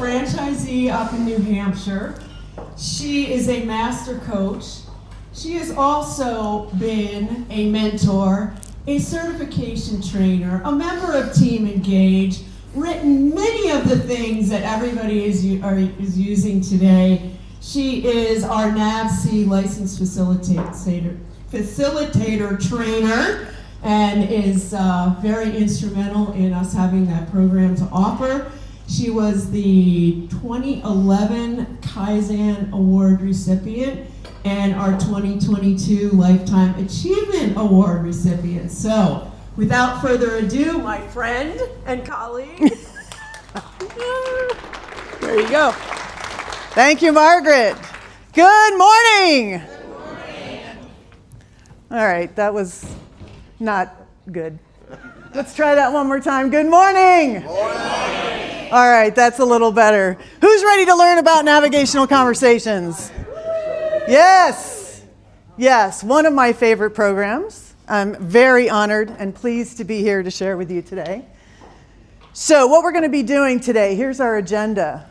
franchisee up in New Hampshire. She is a master coach. She has also been a mentor, a certification trainer, a member of Team Engage, written many of the things that everybody is using today. She is our NAVC licensed facilitator trainer, and is very instrumental in us having that program to offer. She was the 2011 Kaizen Award recipient and our 2022 Lifetime Achievement Award recipient. So, without further ado, my friend and colleague. There you go. Thank you, Margaret. Good morning. Good morning. All right, that was not good. Let's try that one more time. Good morning. Good morning. All right, that's a little better. Who's ready to learn about Navigational Conversations? Yes. Yes, one of my favorite programs. I'm very honored and pleased to be here to share with you today. So what we're going to be doing today, here's our agenda.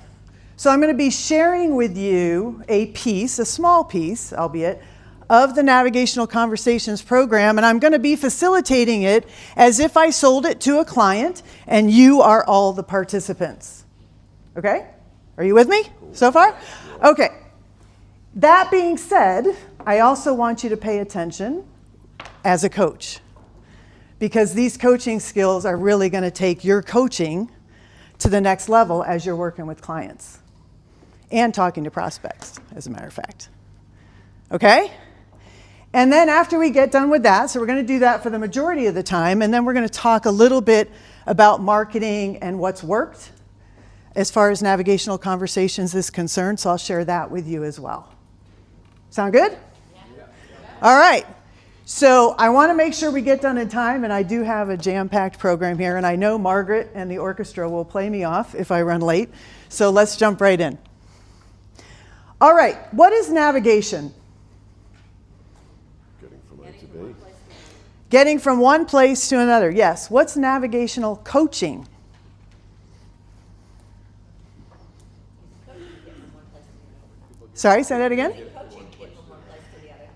So I'm going to be sharing with you a piece, a small piece, albeit, of the Navigational Conversations program, and I'm going to be facilitating it as if I sold it to a client and you are all the participants. Okay? Are you with me so far? Okay. That being said, I also want you to pay attention as a coach, because these coaching skills are really going to take your coaching to the next level as you're working with clients and talking to prospects, as a matter of fact. Okay? And then after we get done with that, so we're going to do that for the majority of the time, and then we're going to talk a little bit about marketing and what's worked as far as Navigational Conversations is concerned, so I'll share that with you as well. Sound good? Yeah. All right. So I want to make sure we get done in time, and I do have a jam-packed program here, and I know Margaret and the orchestra will play me off if I run late, so let's jump right in. All right, what is navigation? Getting from A to B. Getting from one place to another, yes. What's navigational coaching? Sorry, say that again?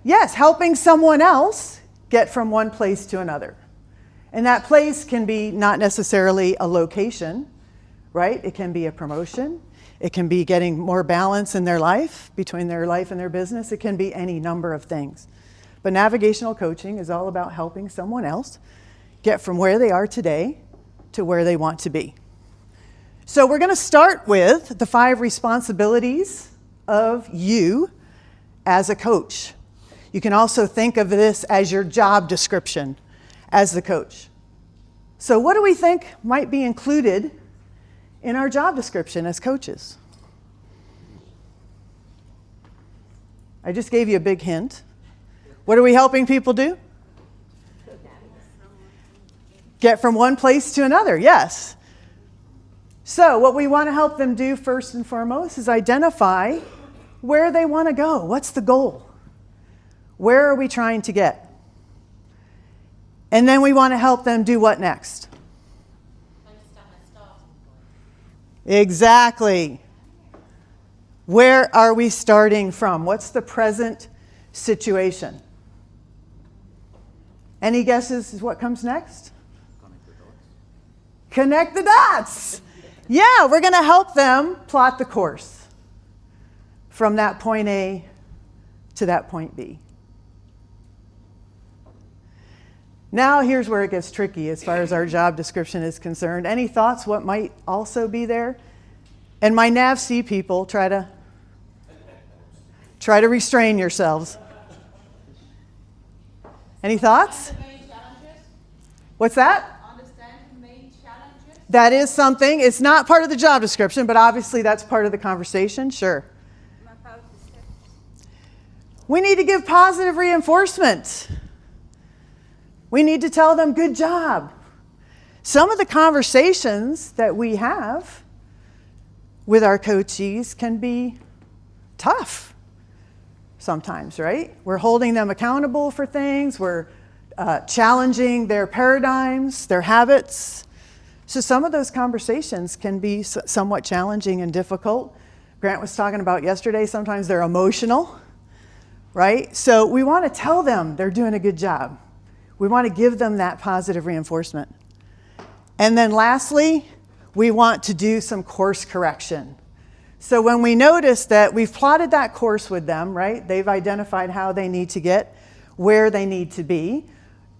Yes, helping someone else get from one place to another. And that place can be not necessarily a location, right? It can be a promotion. It can be getting more balance in their life, between their life and their business. It can be any number of things. But navigational coaching is all about helping someone else get from where they are today to where they want to be. So we're going to start with the 5 responsibilities of you as a coach. You can also think of this as your job description as the coach. So what do we think might be included in our job description as coaches? I just gave you a big hint. What are we helping people do? Get from one place to another, yes. So what we want to help them do first and foremost is identify where they want to go. What's the goal? Where are we trying to get? And then we want to help them do what next? Exactly. Where are we starting from? What's the present situation? Any guesses what comes next? Connect the dots. Yeah, we're going to help them plot the course from that point A to that point B. Now here's where it gets tricky as far as our job description is concerned. Any thoughts what might also be there? And my NAVC people, try to restrain yourselves. Any thoughts? What's that? Understand the main challenges. That is something. It's not part of the job description, but obviously that's part of the conversation. Sure. We need to give positive reinforcement. We need to tell them, good job. Some of the conversations that we have with our coachees can be tough sometimes, right? We're holding them accountable for things. We're challenging their paradigms, their habits, So some of those conversations can be somewhat challenging and difficult. Grant was talking about yesterday, sometimes they're emotional, right? So we want to tell them they're doing a good job. We want to give them that positive reinforcement. And then lastly, we want to do some course correction. So when we notice that we've plotted that course with them, right? They've identified how they need to get where they need to be.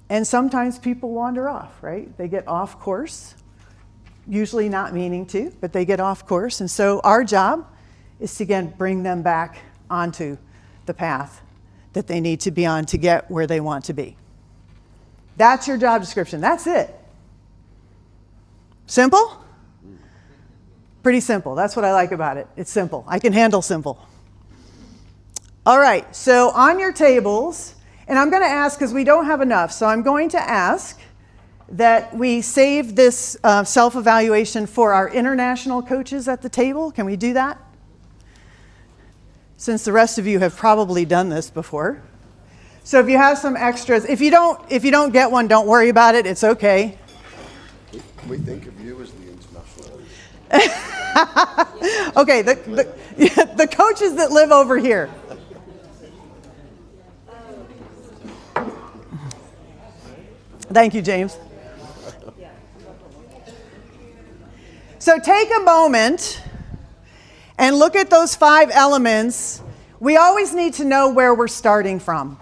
And sometimes people wander off, right? They get off course, usually not meaning to, but they get off course. And so our job is to, again, bring them back onto the path that they need to be on to get where they want to be. That's your job description. That's it. Simple? Pretty simple. That's what I like about it. It's simple. I can handle simple. All right, so on your tables, and I'm going to ask, because we don't have enough, so I'm going to ask that we save this self-evaluation for our international coaches at the table. Can we do that? Since the rest of you have probably done this before. So if you have some extras, if you don't get one, don't worry about it. It's okay. We think of you as the international. Okay, the coaches that live over here. Thank you, James. So take a moment and look at those 5 elements. We always need to know where we're starting from.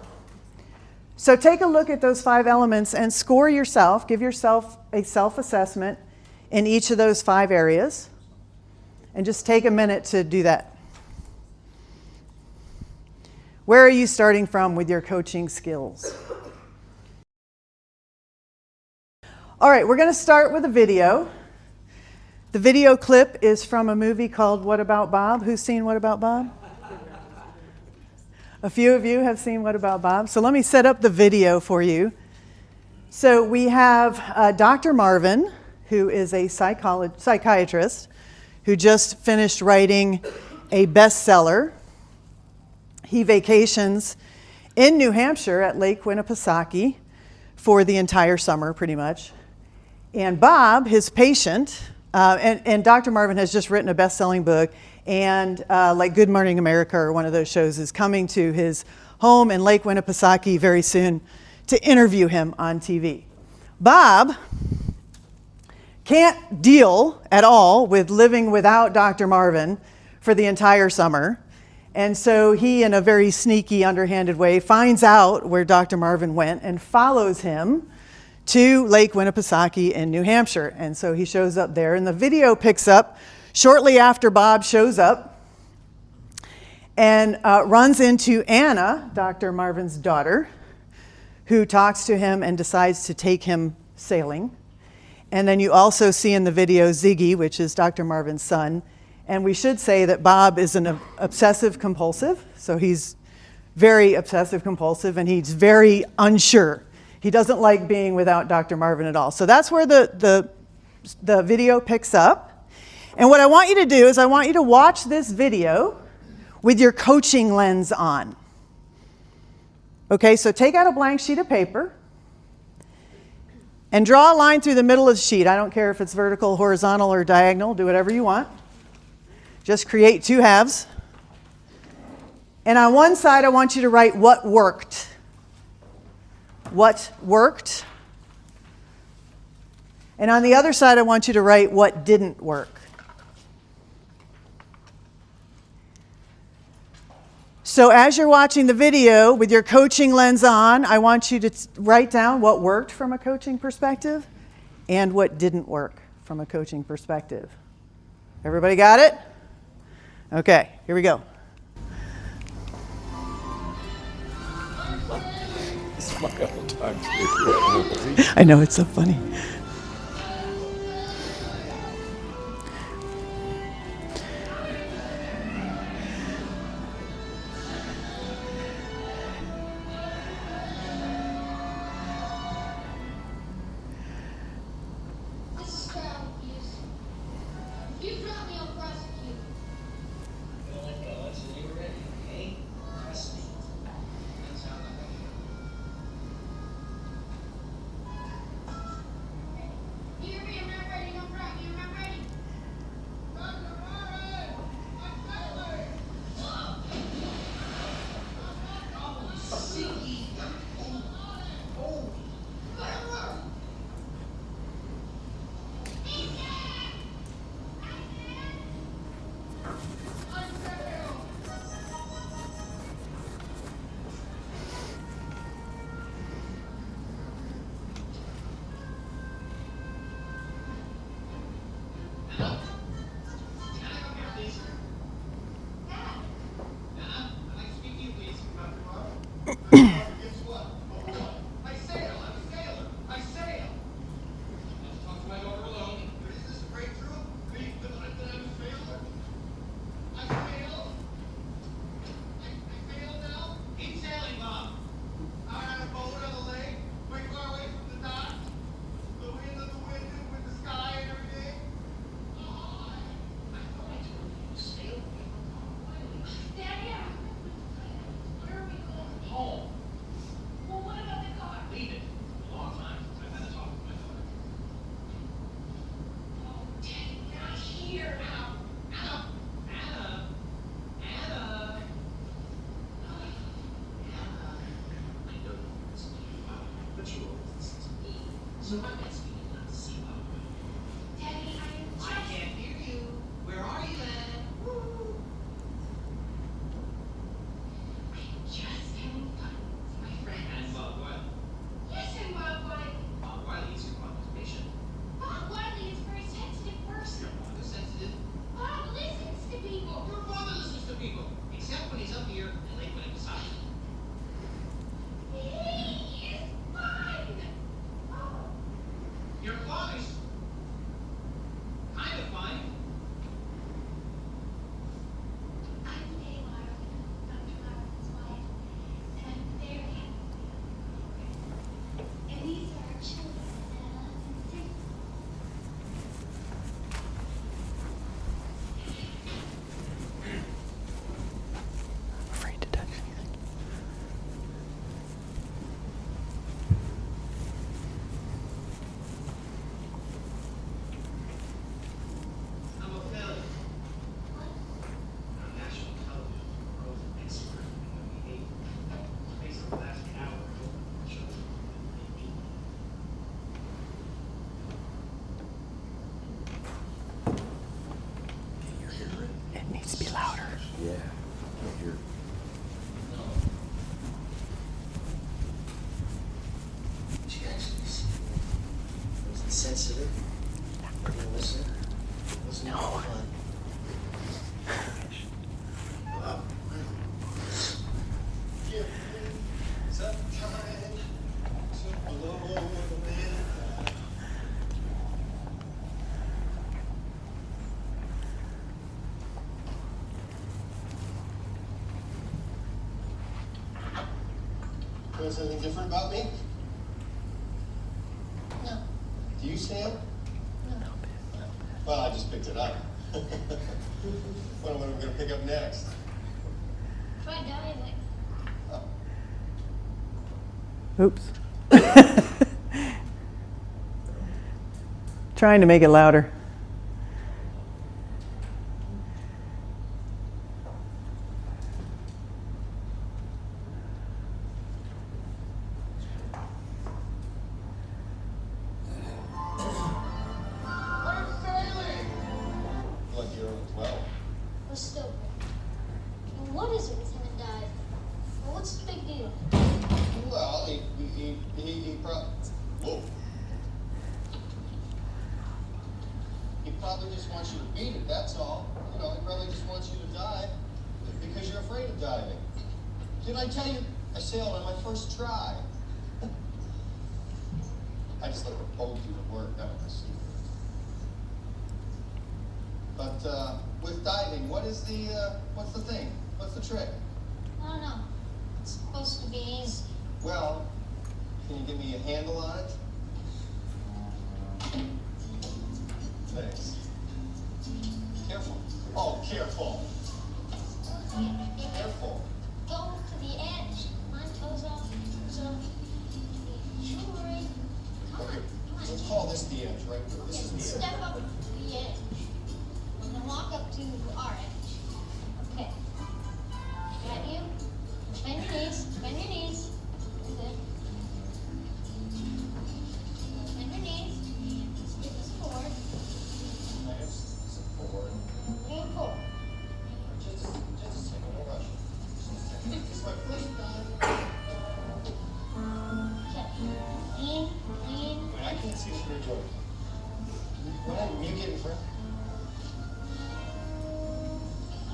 So take a look at those 5 elements and score yourself, give yourself a self-assessment in each of those 5 areas. And just take a minute to do that. Where are you starting from with your coaching skills? All right, we're going to start with a video. The video clip is from a movie called What About Bob? Who's seen What About Bob? A few of you have seen What About Bob? So let me set up the video for you. So we have Dr. Marvin, who is a psychiatrist, who just finished writing a bestseller. He vacations in New Hampshire at Lake Winnipesaukee for the entire summer, pretty much. And Bob, his patient, and Dr. Marvin has just written a best-selling book, and like Good Morning America or one of those shows is coming to his home in Lake Winnipesaukee very soon to interview him on TV. Bob can't deal at all with living without Dr. Marvin for the entire summer. And so he, in a very sneaky, underhanded way, finds out where Dr. Marvin went and follows him to Lake Winnipesaukee in New Hampshire. And so he shows up there, and the video picks up shortly after Bob shows up and runs into Anna, Dr. Marvin's daughter, who talks to him and decides to take him sailing. And then you also see in the video Ziggy, which is Dr. Marvin's son. And we should say that Bob is an obsessive compulsive. So he's very obsessive compulsive, and he's very unsure. He doesn't like being without Dr. Marvin at all. So that's where the video picks up. And what I want you to do is I want you to watch this video with your coaching lens on. Okay, so take out a blank sheet of paper and draw a line through the middle of the sheet. I don't care if it's vertical, horizontal, or diagonal. Do whatever you want. Just create 2 halves. And on one side, I want you to write what worked. What worked. And on the other side, I want you to write what didn't work. So as you're watching the video with your coaching lens on, I want you to write down what worked from a coaching perspective and what didn't work from a coaching perspective. Everybody got it? Okay, here we go. Smile time. I know, it's so funny. Guess what? I sail. I'm a sailor. I sail. Let's talk to my daughter alone. Is this a breakthrough? That I'm a sailor? I sail. I sail now? Keep sailing, Bob. Out on a boat on the lake, pretty far away from the dock. The wind of the wind with the sky and everything. Oh, I thought I told you to sail. Daddy, where are we going? Home. Well, what about the car? Leave it. A long time since I've had a talk with my daughter. Oh, Daddy, we're not here. Anna! Anna! Anna! I know you want to listen to you, but you always listen to me. So I'm asking you not to see how Daddy, I am I just... can't hear you. Where are you, Anna? Woo! Just having fun with my friends. And Bob Wiley. Yes, I'm Bob Wiley. Bob Wiley is your father's patient. Bob Wiley is a very sensitive person. Your father's sensitive. Bob listens to people. Your father listens to people, except when he's up here and they put him aside. He is fine. Oh, Your father's kind of fine. I'm Taylor, Dr. Marvin's wife, and I'm very happy to be on the program. And these are our children, Ella and Dick. Afraid to touch anything. I'm a failure. I'm a national television growth expert in the behavior. Based on the last hour, I children and me. It needs to be louder. Yeah. I hear. She actually wasn't sensitive. Didn't listen. Wasn't fun. Some time to blow the wind. Notice anything different about me? No, Do you, Sam? no. Well, I just picked it up. What are we going to pick up next? Try diving. Oops. Trying to make it louder. We're sailing! Like you're only 12. We're still here. And what is it with him and Dad? Well, what's the big deal? Well, he probably. Whoa. He probably just wants you to beat it, that's all. You know, he probably just wants you to dive because you're afraid of diving. Did I tell you I sailed on my first try? I just like proposed you to work, that was a secret. But with diving, what's the thing? What's the trick? I don't know. It's supposed to be easy. Well, can you give me a handle on it? Thanks. Careful. Oh, careful. Careful. Go to the edge. My toes off. So, jewelry. Come on, Okay, come on. let's call this the edge, right? This is the edge. Step up to the edge. And then walk up to our edge. Okay. Got you? Bend your knees. Bend your knees. Good. Bend your knees. Just give us forward. Nice. Support. Move forward. Just a second, no rush. This is my first time. Okay. Lean. Lean. Wait, I can't see what you're doing. When you get in front.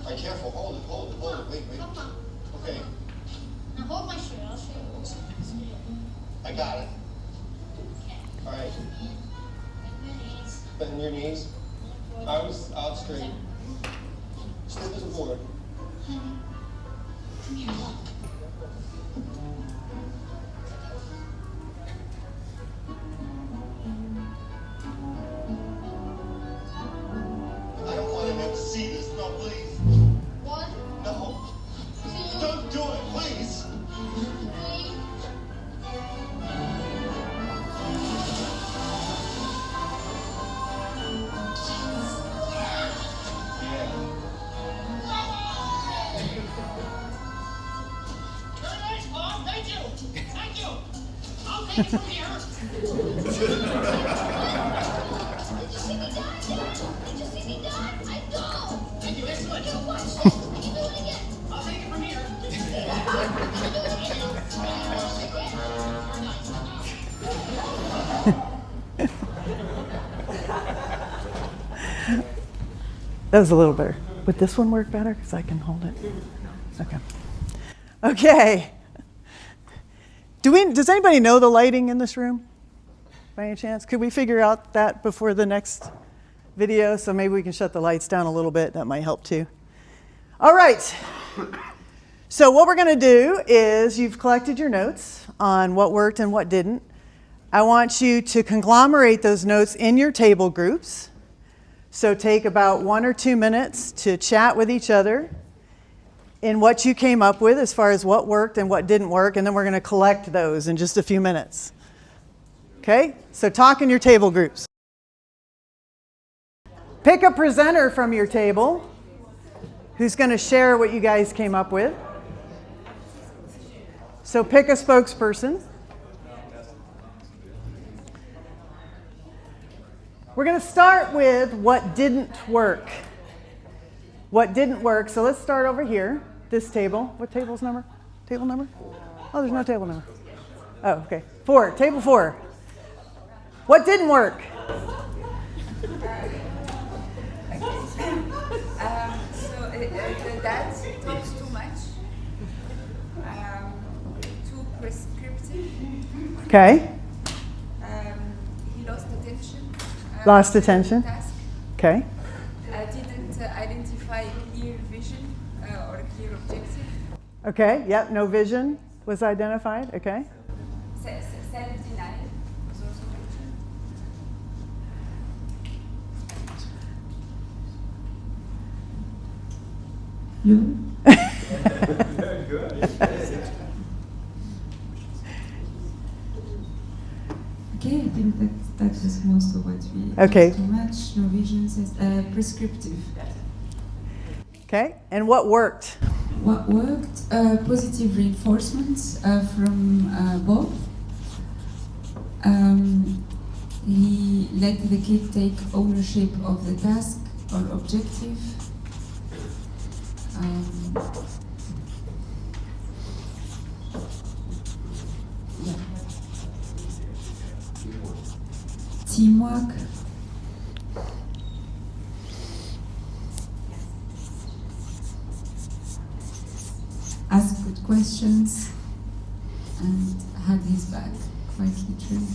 All right, careful. Hold it. Wait. Come on. Okay. Now hold my shoe. I'll I got it. All right. Bend your knees. Arms out straight. Stiff as a board. Come here, look. I don't want him to see this. No, please. 1, No. 2, Don't do it, please. 3. Yeah. Very nice, Mom. Thank you. Thank you. I'll take it from here. Did you see me done? I go. Thank you. Excellent. You watch this. I can do it again. I'll take it from here. That was a little better. Would this one work better? Because I can hold it. Okay. Okay. Does anybody know the lighting in this room by any chance? Could we figure out that before the next video? So maybe we can shut the lights down a little bit. That might help too. All right. So what we're going to do is you've collected your notes on what worked and what didn't. I want you to conglomerate those notes in your table groups. So take about 1 or 2 minutes to chat with each other in what you came up with as far as what worked and what didn't work, and then we're going to collect those in just a few minutes. Okay? So talk in your table groups. Pick a presenter from your table who's going to share what you guys came up with. So pick a spokesperson. We're going to start with what didn't work. What didn't work. So let's start over here, this table. What table's number? Table number? Oh, there's no table number. Oh, okay. 4, table 4. What didn't work? The dad talks too much, too prescriptive. Okay. He lost attention. Lost attention. Task. Okay. Didn't identify a clear vision or a clear objective. Okay. Yep. No vision was identified. Okay. Self-denial was also mentioned. Okay, I think that was most of what we Okay. talked too much. No vision says prescriptive. Okay. And what worked? What worked? Positive reinforcements from Bob. He let the kid take ownership of the task or objective. Yeah. Teamwork. Ask good questions and hug his back, quite literally.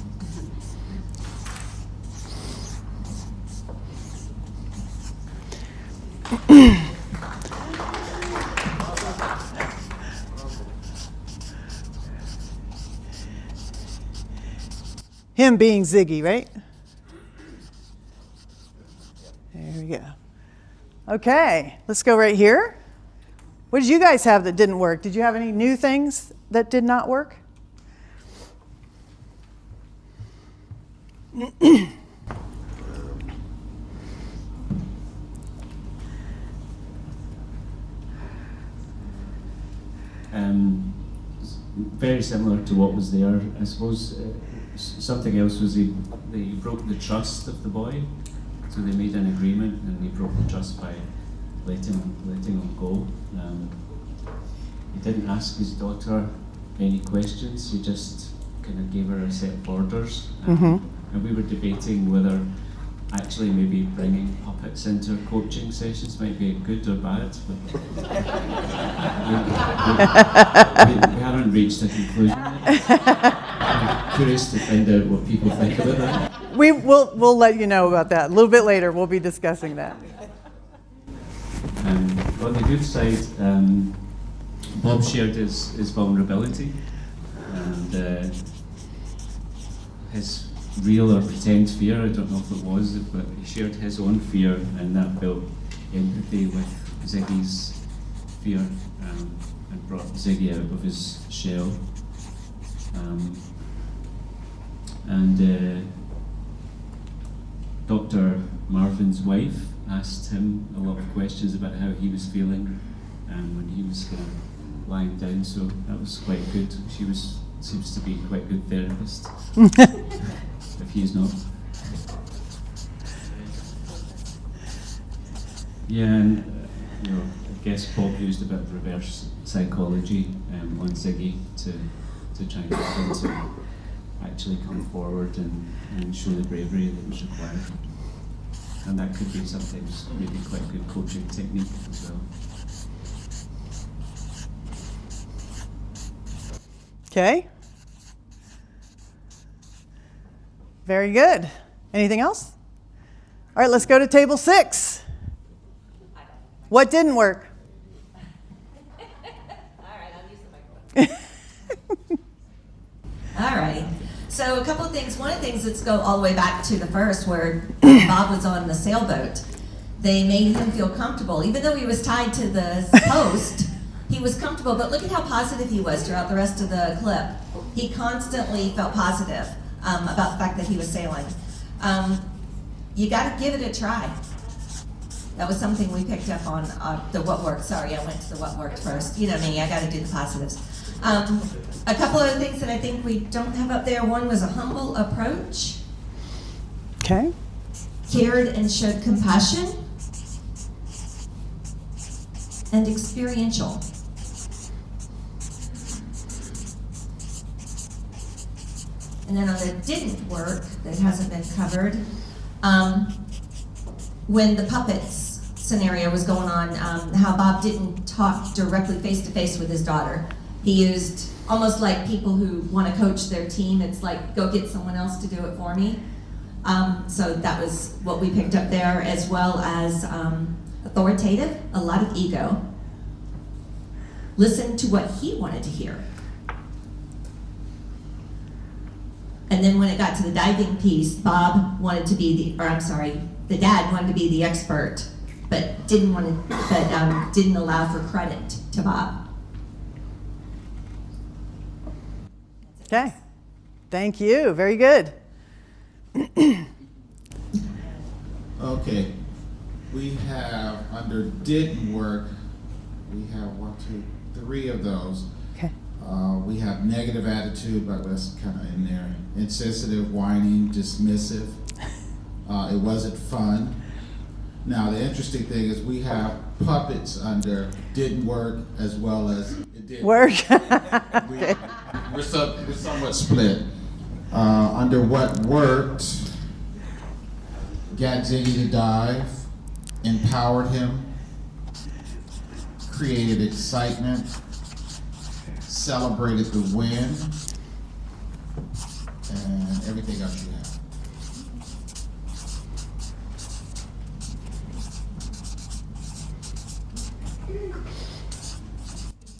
Him being Ziggy, right? There we go. Okay, let's go right here. What did you guys have that didn't work? Did you have any new things that did not work? Very similar to what was there. I suppose something else was they broke the trust of the boy. So they made an agreement and they broke the trust by letting him go. He didn't ask his daughter any questions. He just kind of gave her a set of orders. And we were debating whether actually maybe bringing puppets into coaching sessions might be good or bad. But we haven't reached a conclusion yet. curious to find out what people think about that. We'll let you know about that a little bit later. We'll be discussing that. On the good side, Bob shared his vulnerability and his real or pretend fear. I don't know if it was, but he shared his own fear, and that built empathy with Ziggy's fear and brought Ziggy out of his shell. Dr. Marvin's wife asked him a lot of questions about how he was feeling when he was kind of lying down, so that was quite good. She seems to be quite a good therapist, if he is not. Yeah, and I guess Bob used a bit of reverse psychology on Ziggy to try and get him to actually come forward and show the bravery that was required. And that could be sometimes maybe quite a good coaching technique as well. Okay. Very good. Anything else? All right, let's go to table 6. What didn't work? All right, I'll use the microphone. All right. So a couple of things. One of the things, let's go all the way back to the first where Bob was on the sailboat. They made him feel comfortable. Even though he was tied to the post, he was comfortable. But look at how positive he was throughout the rest of the clip. He constantly felt positive about the fact that he was sailing. You got to give it a try. That was something we picked up on the what worked. Sorry, I went to the what worked first. You know me, I got to do the positives. A couple other things that I think we don't have up there. One was a humble approach. Okay. Cared and showed compassion. And experiential. And then on the didn't work, that hasn't been covered, when the puppets scenario was going on, how Bob didn't talk directly face-to-face with his daughter. He used almost like people who want to coach their team. It's like, go get someone else to do it for me. So that was what we picked up there, as well as authoritative, a lot of ego. Listen to what he wanted to hear. And then when it got to the diving piece, Bob wanted to be the dad wanted to be the expert, but didn't allow for credit to Bob. Okay. Thank you. Very good. Okay. We have, under didn't work, we have 3 of those. Okay. We have negative attitude, but that's kind of in there. Insensitive, whining, dismissive. It wasn't fun. Now, the interesting thing is we have puppets under didn't work as well as it did Work. We're somewhat split. Under what worked, got Ziggy to dive, empowered him, created excitement, celebrated the win, and everything else you have.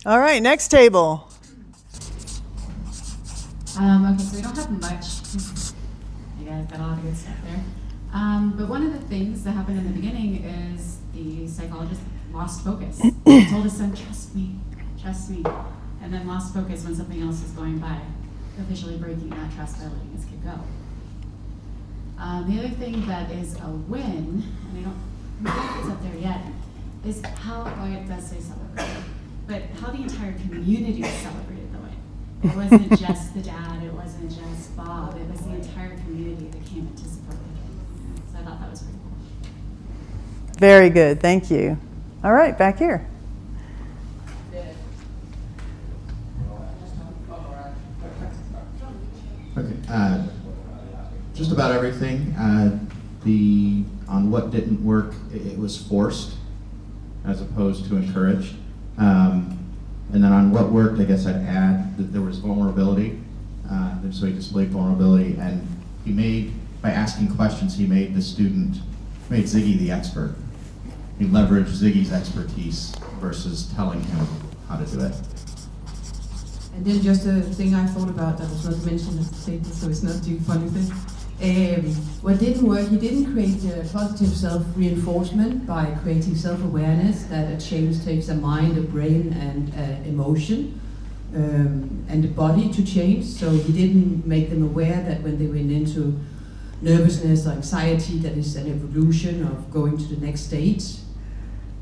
All right, next table. Okay, so we don't have much. You guys got a lot of good stuff there. But one of the things that happened in the beginning is the psychologist lost focus. He told his son, trust me, and then lost focus when something else is going by, officially breaking that trust by letting his kid go. The other thing that is a win, and I don't think it's up there yet, is how, well, it does say celebrate, but how the entire community celebrated the win. It wasn't just the dad, it wasn't just Bob, it was the entire community that came in to support the kid. So I thought that was pretty cool. Very good. Thank you. All right, back here. Okay, just about everything. On what didn't work, it was forced as opposed to encouraged. And then on what worked, I guess I'd add that there was vulnerability. and so he displayed vulnerability, and he made, by asking questions, he made Ziggy the expert. He leveraged Ziggy's expertise versus telling him how to do it. And then just a thing I thought about that was not mentioned at the table, so it's not too funny thing. What didn't work, he didn't create positive self-reinforcement by creating self-awareness that a change takes a mind, a brain, and emotion, and the body to change. So he didn't make them aware that when they went into nervousness or anxiety, that is an evolution of going to the next stage.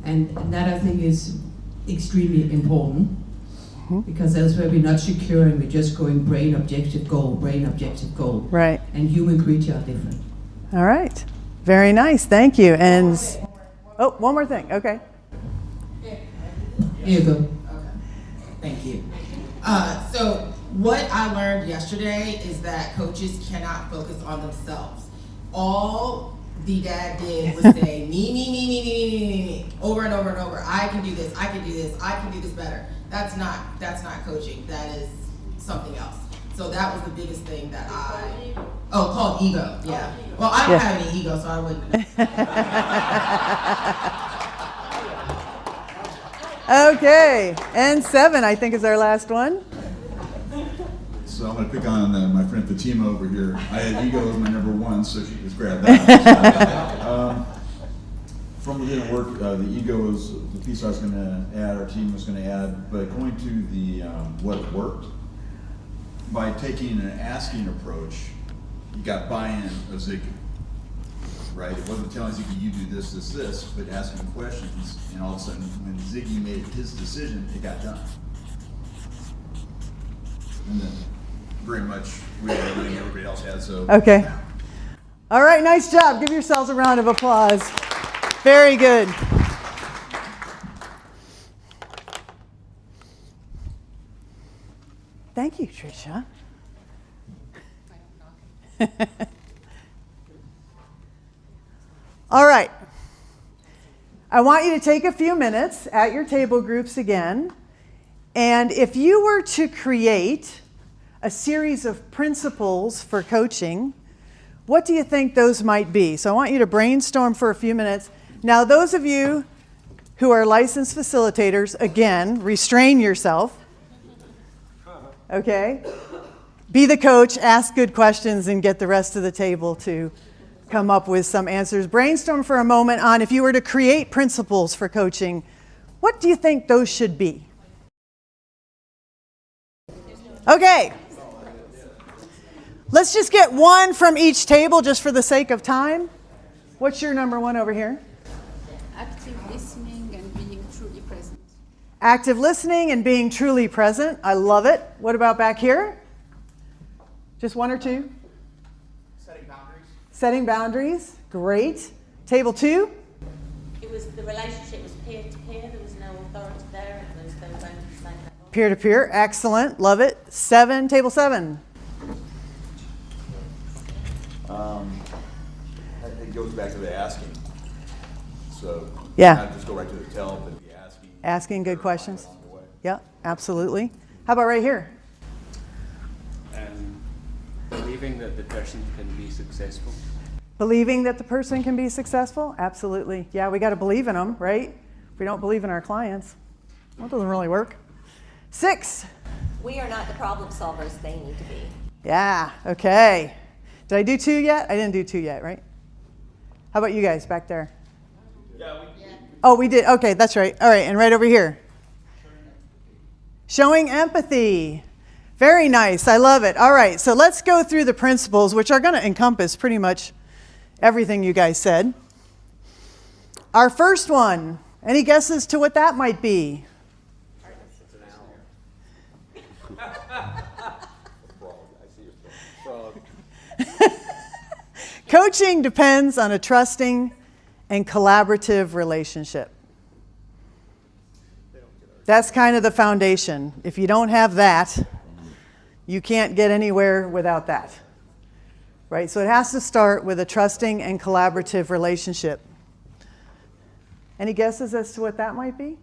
And that I think is extremely important. Because elsewhere we're not securing, we're just going brain objective goal, brain objective goal. Right. And human creature are different. All right. Very nice. Thank you. And oh, one more thing. Okay. Here you go. Okay. Thank you. So what I learned yesterday is that coaches cannot focus on themselves. All the dad did was say me, over and over and over. I can do this, I can do this, I can do this better. That's not coaching. That is something else. So that was the biggest thing that called ego. Yeah. Well, I don't have any ego, so I wouldn't know. Okay. And 7, I think, is our last one. So I'm going to pick on my friend Fatima over here. I had ego as my number 1, so she just grabbed that. From within work, the ego is the piece I was going to add, our team was going to add, but going to the what worked, by taking an asking approach, you got buy-in of Ziggy, right? It wasn't telling Ziggy, you do this, this, this, but asking questions, and all of a sudden, when Ziggy made his decision, it got done. And then, very much, we had everything everybody else had, so. Okay. All right, nice job. Give yourselves a round of applause. Very good. Thank you, Tricia. All right. I want you to take a few minutes at your table groups again. And if you were to create a series of principles for coaching, what do you think those might be? So I want you to brainstorm for a few minutes. Now, those of you who are licensed facilitators, again, restrain yourself. Okay? Be the coach, ask good questions, and get the rest of the table to come up with some answers. Brainstorm for a moment on if you were to create principles for coaching, what do you think those should be? Okay. Let's just get one from each table just for the sake of time. What's your number 1 over here? Active listening and being truly present. Active listening and being truly present. I love it. What about back here? Just 1 or 2? Setting boundaries. Setting boundaries. Great. Table 2? It was the relationship was peer to peer. There was no authority there. It was those boundaries like that. Peer to peer. Excellent. Love it. 7. Table 7. It goes back to the asking. So Yeah. not just go right to the tell, but the asking. Asking good questions. Yeah, absolutely. How about right here? Believing that the person can be successful. Believing that the person can be successful? Absolutely. Yeah, we got to believe in them, right? If we don't believe in our clients, that doesn't really work. 6. We are not the problem solvers they need to be. Yeah, okay. Did I do 2 yet? I didn't do 2 yet, right? How about you guys back there? Oh, we did. Okay, that's right. All right, and right over here. Showing empathy. Very nice. I love it. All right, so let's go through the principles, which are going to encompass pretty much everything you guys said. Our first one, any guesses to what that might be? Coaching depends on a trusting and collaborative relationship. That's kind of the foundation. If you don't have that, you can't get anywhere without that. Right? So it has to start with a trusting and collaborative relationship. Any guesses as to what that might be?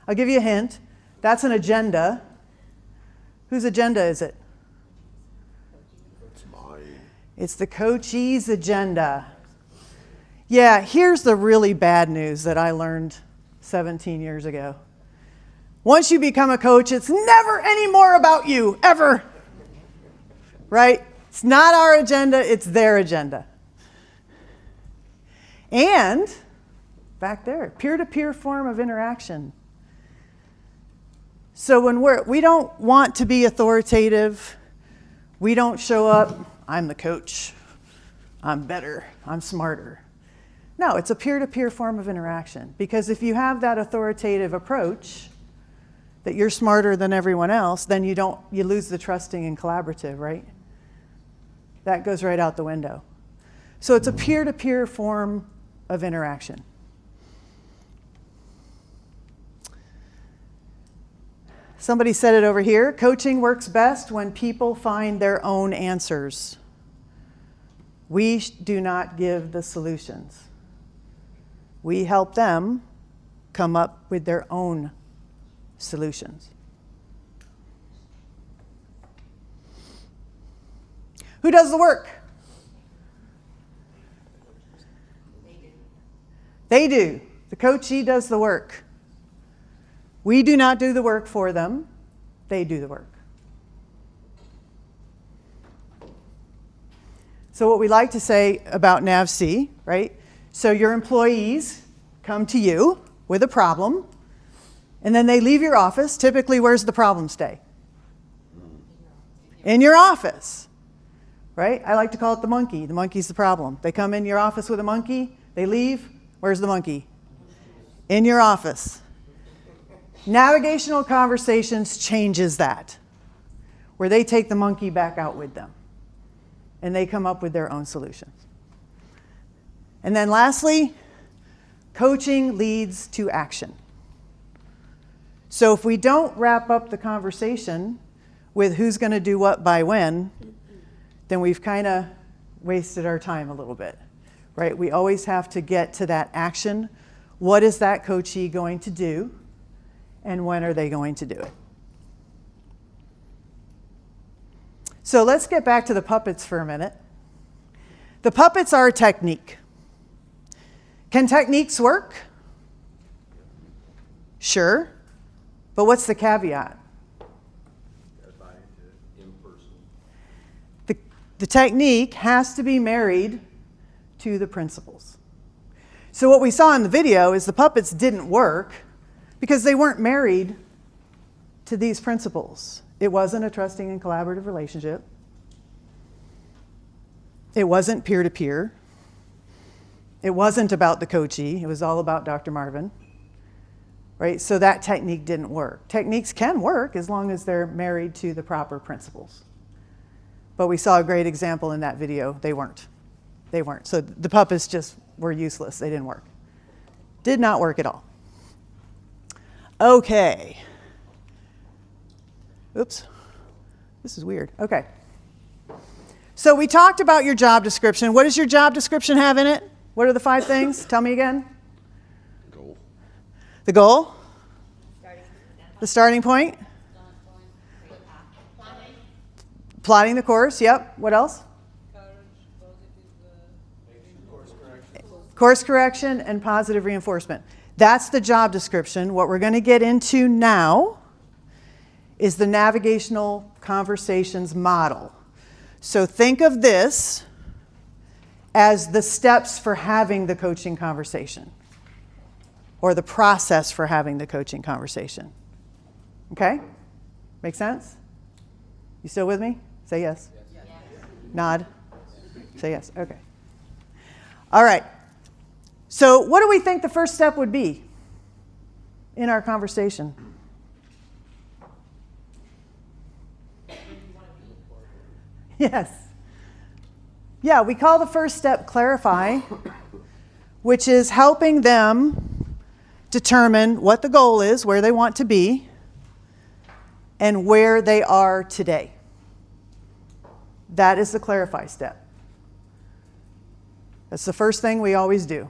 I'll give you a hint. That's an agenda. Whose agenda is it? It's mine. It's the coachee's agenda. Yeah, here's the really bad news that I learned 17 years ago. Once you become a coach, it's never any more about you, ever. Right? It's not our agenda, it's their agenda. And, back there, peer-to-peer form of interaction. So when we don't want to be authoritative, we don't show up, I'm the coach, I'm better, I'm smarter. No, it's a peer-to-peer form of interaction. Because if you have that authoritative approach, that you're smarter than everyone else, then you lose the trusting and collaborative, right? That goes right out the window. So it's a peer-to-peer form of interaction. Somebody said it over here, coaching works best when people find their own answers. We do not give the solutions. We help them come up with their own solutions. Who does the work? They do. The coachee does the work. We do not do the work for them. They do the work. So what we like to say about NAVC, right? So your employees come to you with a problem, and then they leave your office. Typically, where's the problem stay? In your office, right? I like to call it the monkey. The monkey's the problem. They come in your office with a monkey, they leave. Where's the monkey? In your office. Navigational Conversations changes that, where they take the monkey back out with them, and they come up with their own solutions. And then lastly, coaching leads to action. So if we don't wrap up the conversation with who's going to do what by when, then we've kind of wasted our time a little bit, right? We always have to get to that action. What is that coachee going to do, and when are they going to do it? So let's get back to the puppets for a minute. The puppets are a technique. Can techniques work? Sure. But what's the caveat? The technique has to be married to the principles. So what we saw in the video is the puppets didn't work because they weren't married to these principles. It wasn't a trusting and collaborative relationship. It wasn't peer-to-peer. It wasn't about the coachee. It was all about Dr. Marvin. Right? So that technique didn't work. Techniques can work as long as they're married to the proper principles. But we saw a great example in that video. They weren't. They weren't. So the puppets just were useless. They didn't work. Did not work at all. Okay. Oops. This is weird. Okay. So we talked about your job description. What does your job description have in it? What are the 5 things? Tell me again. Goal. The goal? The starting point? Plotting the course, yep. What else? Course correction and positive reinforcement. That's the job description. What we're going to get into now is the Navigational Conversations model. So think of this as the steps for having the coaching conversation, or the process for having the coaching conversation. Okay? Make sense? You still with me? Say yes. Yes. Nod. Say yes. Okay. All right. So what do we think the first step would be in our conversation? Yes. Yeah, we call the first step clarify, which is helping them determine what the goal is, where they want to be, and where they are today. That is the clarify step. That's the first thing we always do.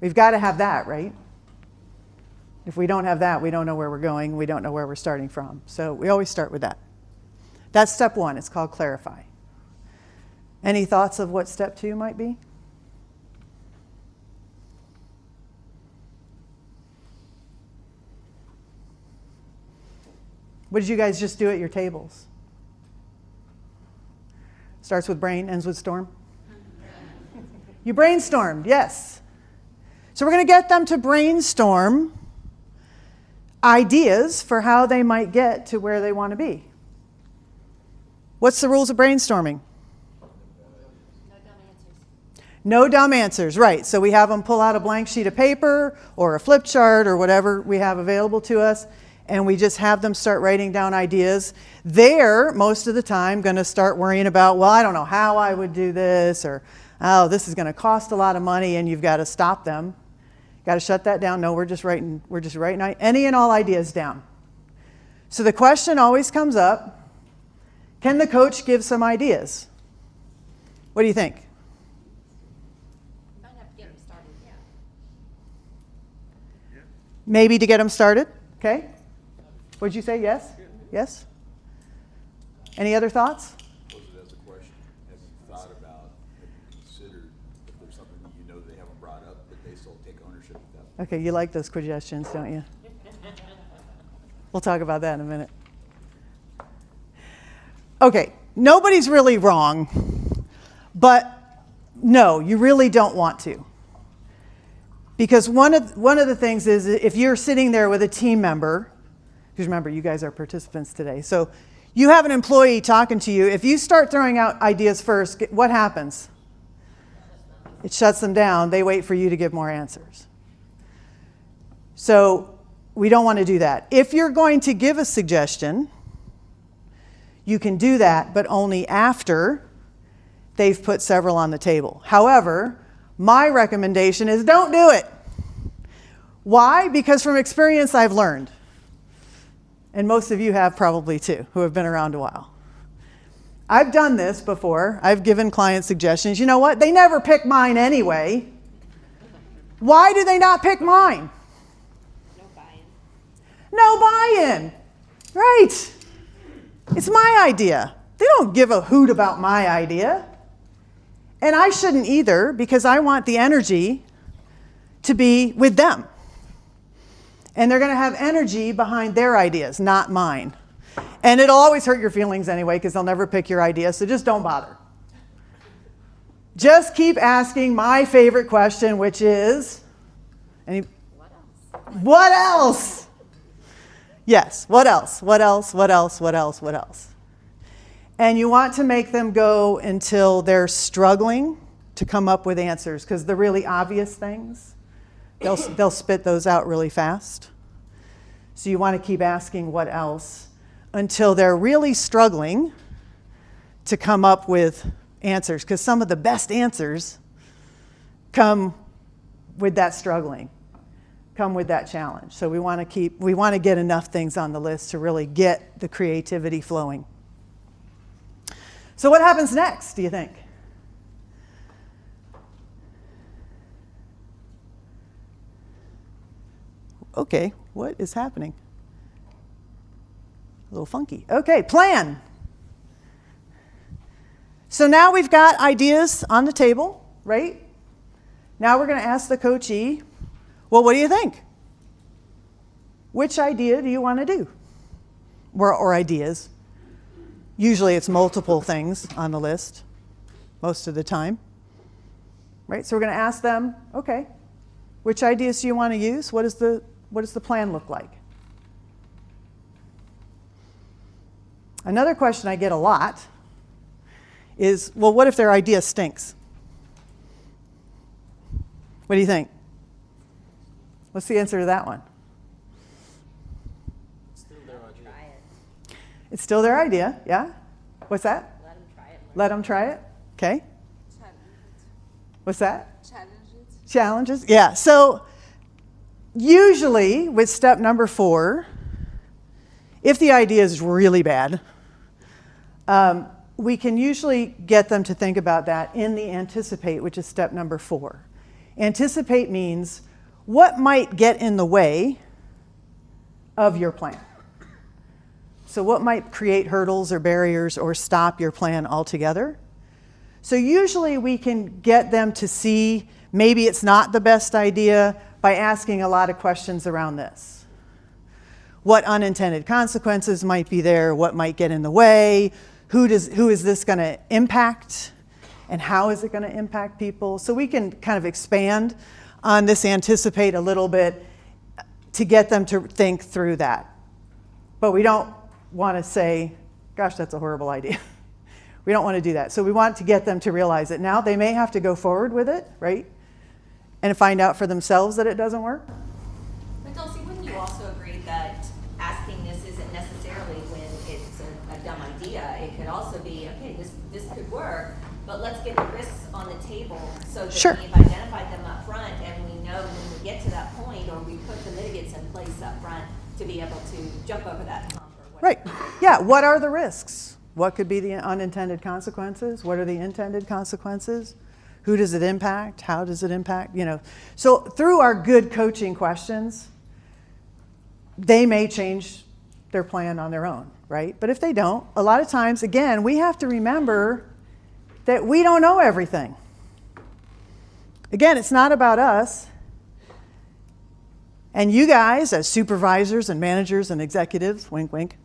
We've got to have that, right? If we don't have that, we don't know where we're going, we don't know where we're starting from. So we always start with that. That's step one, it's called clarify. Any thoughts of what step two might be? What did you guys just do at your tables? Starts with brain, ends with storm? You brainstormed, yes. So we're going to get them to brainstorm ideas for how they might get to where they want to be. What's the rules of brainstorming? No dumb answers, right. So we have them pull out a blank sheet of paper or a flip chart or whatever we have available to us, and we just have them start writing down ideas. They're, most of the time, going to start worrying about, well, I don't know how I would do this, or, oh, this is going to cost a lot of money, and you've got to stop them. Got to shut that down. No, we're just writing any and all ideas down. So the question always comes up, can the coach give some ideas? What do you think? Maybe to get them started, okay? What'd you say, yes? Yes? Any other thoughts? Pose it as a question. Have you thought about, have you considered if there's something that you know they haven't brought up, but they still take ownership of that? Okay, you like those suggestions, don't you? We'll talk about that in a minute. Okay, nobody's really wrong, but no, you really don't want to. Because one of the things is if you're sitting there with a team member, because remember, you guys are participants today, so you have an employee talking to you. If you start throwing out ideas first, what happens? It shuts them down. They wait for you to give more answers. So we don't want to do that. If you're going to give a suggestion, you can do that, but only after they've put several on the table. However, my recommendation is don't do it. Why? Because from experience I've learned, and most of you have probably too, who have been around a while. I've done this before. I've given clients suggestions. You know what? They never pick mine anyway. Why do they not pick mine? No buy-in. Right. It's my idea. They don't give a hoot about my idea. And I shouldn't either, because I want the energy to be with them. And they're going to have energy behind their ideas, not mine. And it'll always hurt your feelings anyway, because they'll never pick your idea, so just don't bother. Just keep asking my favorite question, which is, what else? Yes, what else? What else? What else? What else? What else? And you want to make them go until they're struggling to come up with answers, because the really obvious things, they'll spit those out really fast. So you want to keep asking what else until they're really struggling to come up with answers, because some of the best answers come with that struggling, come with that challenge. So we want to get enough things on the list to really get the creativity flowing. So what happens next, do you think? Okay, what is happening? A little funky. Okay, plan. So now we've got ideas on the table, right? Now we're going to ask the coachee, well, what do you think? Which idea do you want to do? Or ideas. Usually it's multiple things on the list, most of the time. Right? So we're going to ask them, okay, which ideas do you want to use? What does the plan look like? Another question I get a lot is, well, what if their idea stinks? What do you think? What's the answer to that one? It's still their idea, yeah? What's that? Let them try it. Let them try it? Okay. What's that? Challenges. Challenges, yeah. So usually with step number 4, if the idea is really bad, we can usually get them to think about that in the anticipate, which is step number 4. Anticipate means what might get in the way of your plan. So what might create hurdles or barriers or stop your plan altogether? So usually we can get them to see maybe it's not the best idea by asking a lot of questions around this. What unintended consequences might be there? What might get in the way? Who is this going to impact? And how is it going to impact people? So we can kind of expand on this, anticipate a little bit to get them to think through that. But we don't want to say, gosh, that's a horrible idea. We don't want to do that. So we want to get them to realize it. Now they may have to go forward with it, right? And find out for themselves that it doesn't work. But Dulcie, wouldn't you also agree that asking this isn't necessarily when it's a dumb idea? It could also be, okay, this could work, but let's get the risks on the table so that Sure. we've identified them up front and we know when we get to that point, or we put the mitigants in place up front to be able to jump over that hump or whatever. Right. Yeah, what are the risks? What could be the unintended consequences? What are the intended consequences? Who does it impact? How does it impact? So through our good coaching questions, they may change their plan on their own, right? But if they don't, a lot of times, again, we have to remember that we don't know everything. Again, it's not about us. And you guys, as supervisors and managers and executives, wink, wink,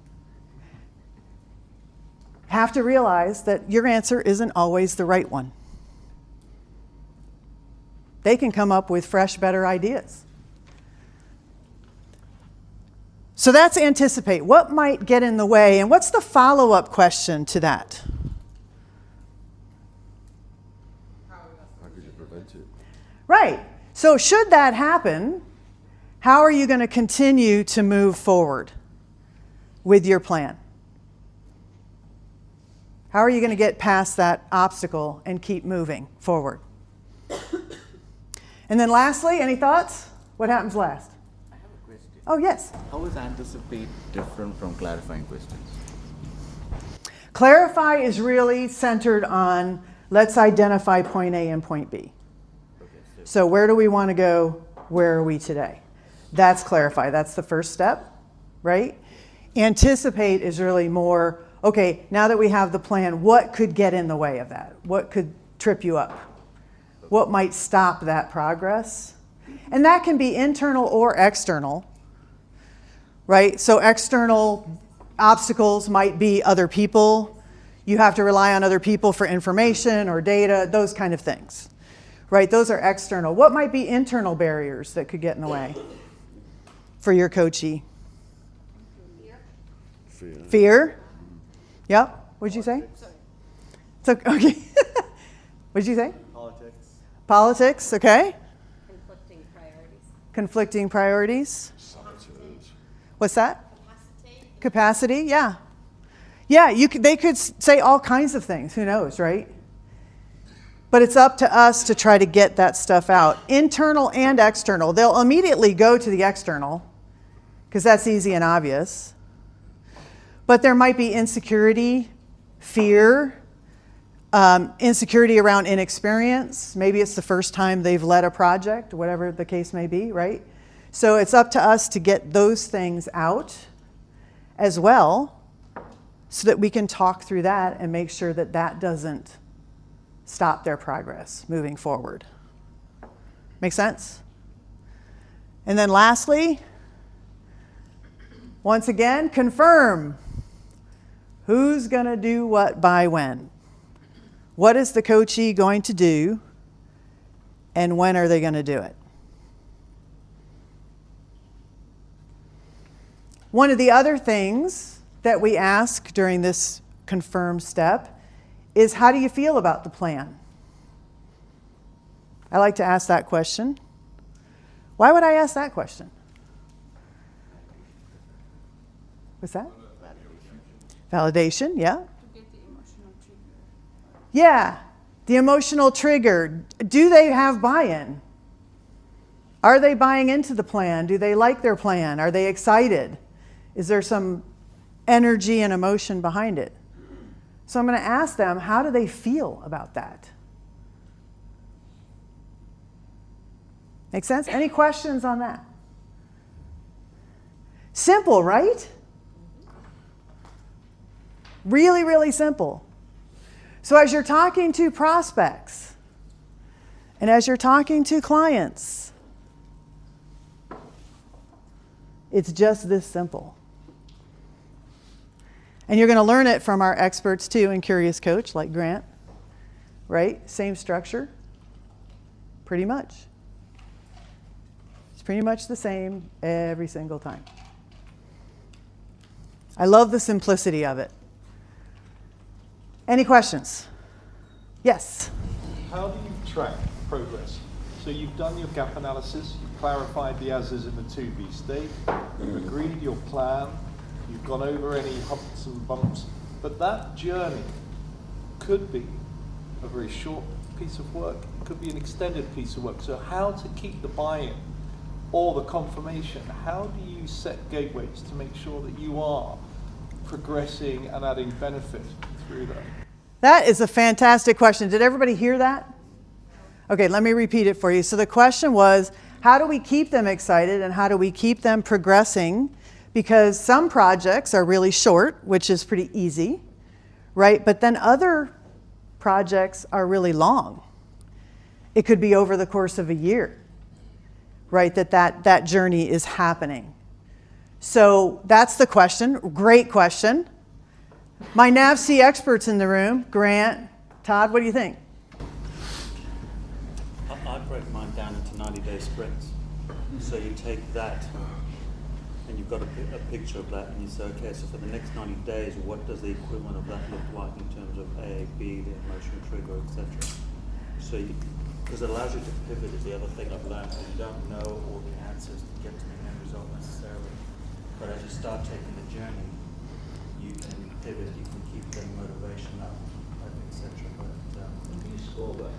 have to realize that your answer isn't always the right one. They can come up with fresh, better ideas. So that's anticipate. What might get in the way? And what's the follow-up question to that? How could you prevent it? Right. So should that happen, how are you going to continue to move forward with your plan? How are you going to get past that obstacle and keep moving forward? And then lastly, any thoughts? What happens last? I have a question. Oh, yes. How is anticipate different from clarifying questions? Clarify is really centered on let's identify point A and point B. So where do we want to go? Where are we today? That's clarify. That's the first step, right? Anticipate is really more, okay, now that we have the plan, what could get in the way of that? What could trip you up? What might stop that progress? And that can be internal or external, right? So external obstacles might be other people. You have to rely on other people for information or data, those kind of things, right? Those are external. What might be internal barriers that could get in the way for your coachee? Fear? Yep. What'd you say? So, okay. What'd you say? Politics. Politics, okay. Conflicting priorities. Conflicting priorities. What's that? Capacity, yeah. Yeah, they could say all kinds of things, who knows, right? But it's up to us to try to get that stuff out. Internal and external. They'll immediately go to the external, because that's easy and obvious. But there might be insecurity, fear, insecurity around inexperience. Maybe it's the first time they've led a project, whatever the case may be, right? So it's up to us to get those things out as well so that we can talk through that and make sure that that doesn't stop their progress moving forward. Make sense? And then lastly, once again, confirm. Who's going to do what by when? What is the coachee going to do, and when are they going to do it? One of the other things that we ask during this confirm step is, how do you feel about the plan? I like to ask that question. Why would I ask that question? What's that? Validation, yeah. To get the emotional trigger. Yeah, the emotional trigger. Do they have buy-in? Are they buying into the plan? Do they like their plan? Are they excited? Is there some energy and emotion behind it? So I'm going to ask them, how do they feel about that? Make sense? Any questions on that? Simple, right? Really, really simple. So as you're talking to prospects and as you're talking to clients, it's just this simple. And you're going to learn it from our experts too in Curious Coach, like Grant, right? Same structure, pretty much. It's pretty much the same every single time. I love the simplicity of it. Any questions? Yes? How do you track progress? So you've done your gap analysis, you've clarified the as-is and the to-be state, you've agreed your plan, you've gone over any humps and bumps, but that journey could be a very short piece of work, it could be an extended piece of work. So how to keep the buy-in or the confirmation? How do you set gateways to make sure that you are progressing and adding benefit through that? That is a fantastic question. Did everybody hear that? Okay, let me repeat it for you. So the question was, how do we keep them excited and how do we keep them progressing? Because some projects are really short, which is pretty easy, right? But then other projects are really long. It could be over the course of a year, right? That journey is happening. So that's the question. Great question. My NavC experts in the room, Grant, Todd, what do you think? I'd break mine down into 90-day sprints. So you take that and you've got a picture of that and you say, okay, so for the next 90 days, what does the equivalent of that look like in terms of A, B, the emotional trigger, etc. So because it allows you to pivot is the other thing I've learned. You don't know all the answers to get to the end result necessarily. But as you start taking the journey, you can pivot, you can keep the motivation up, etc. When you score that,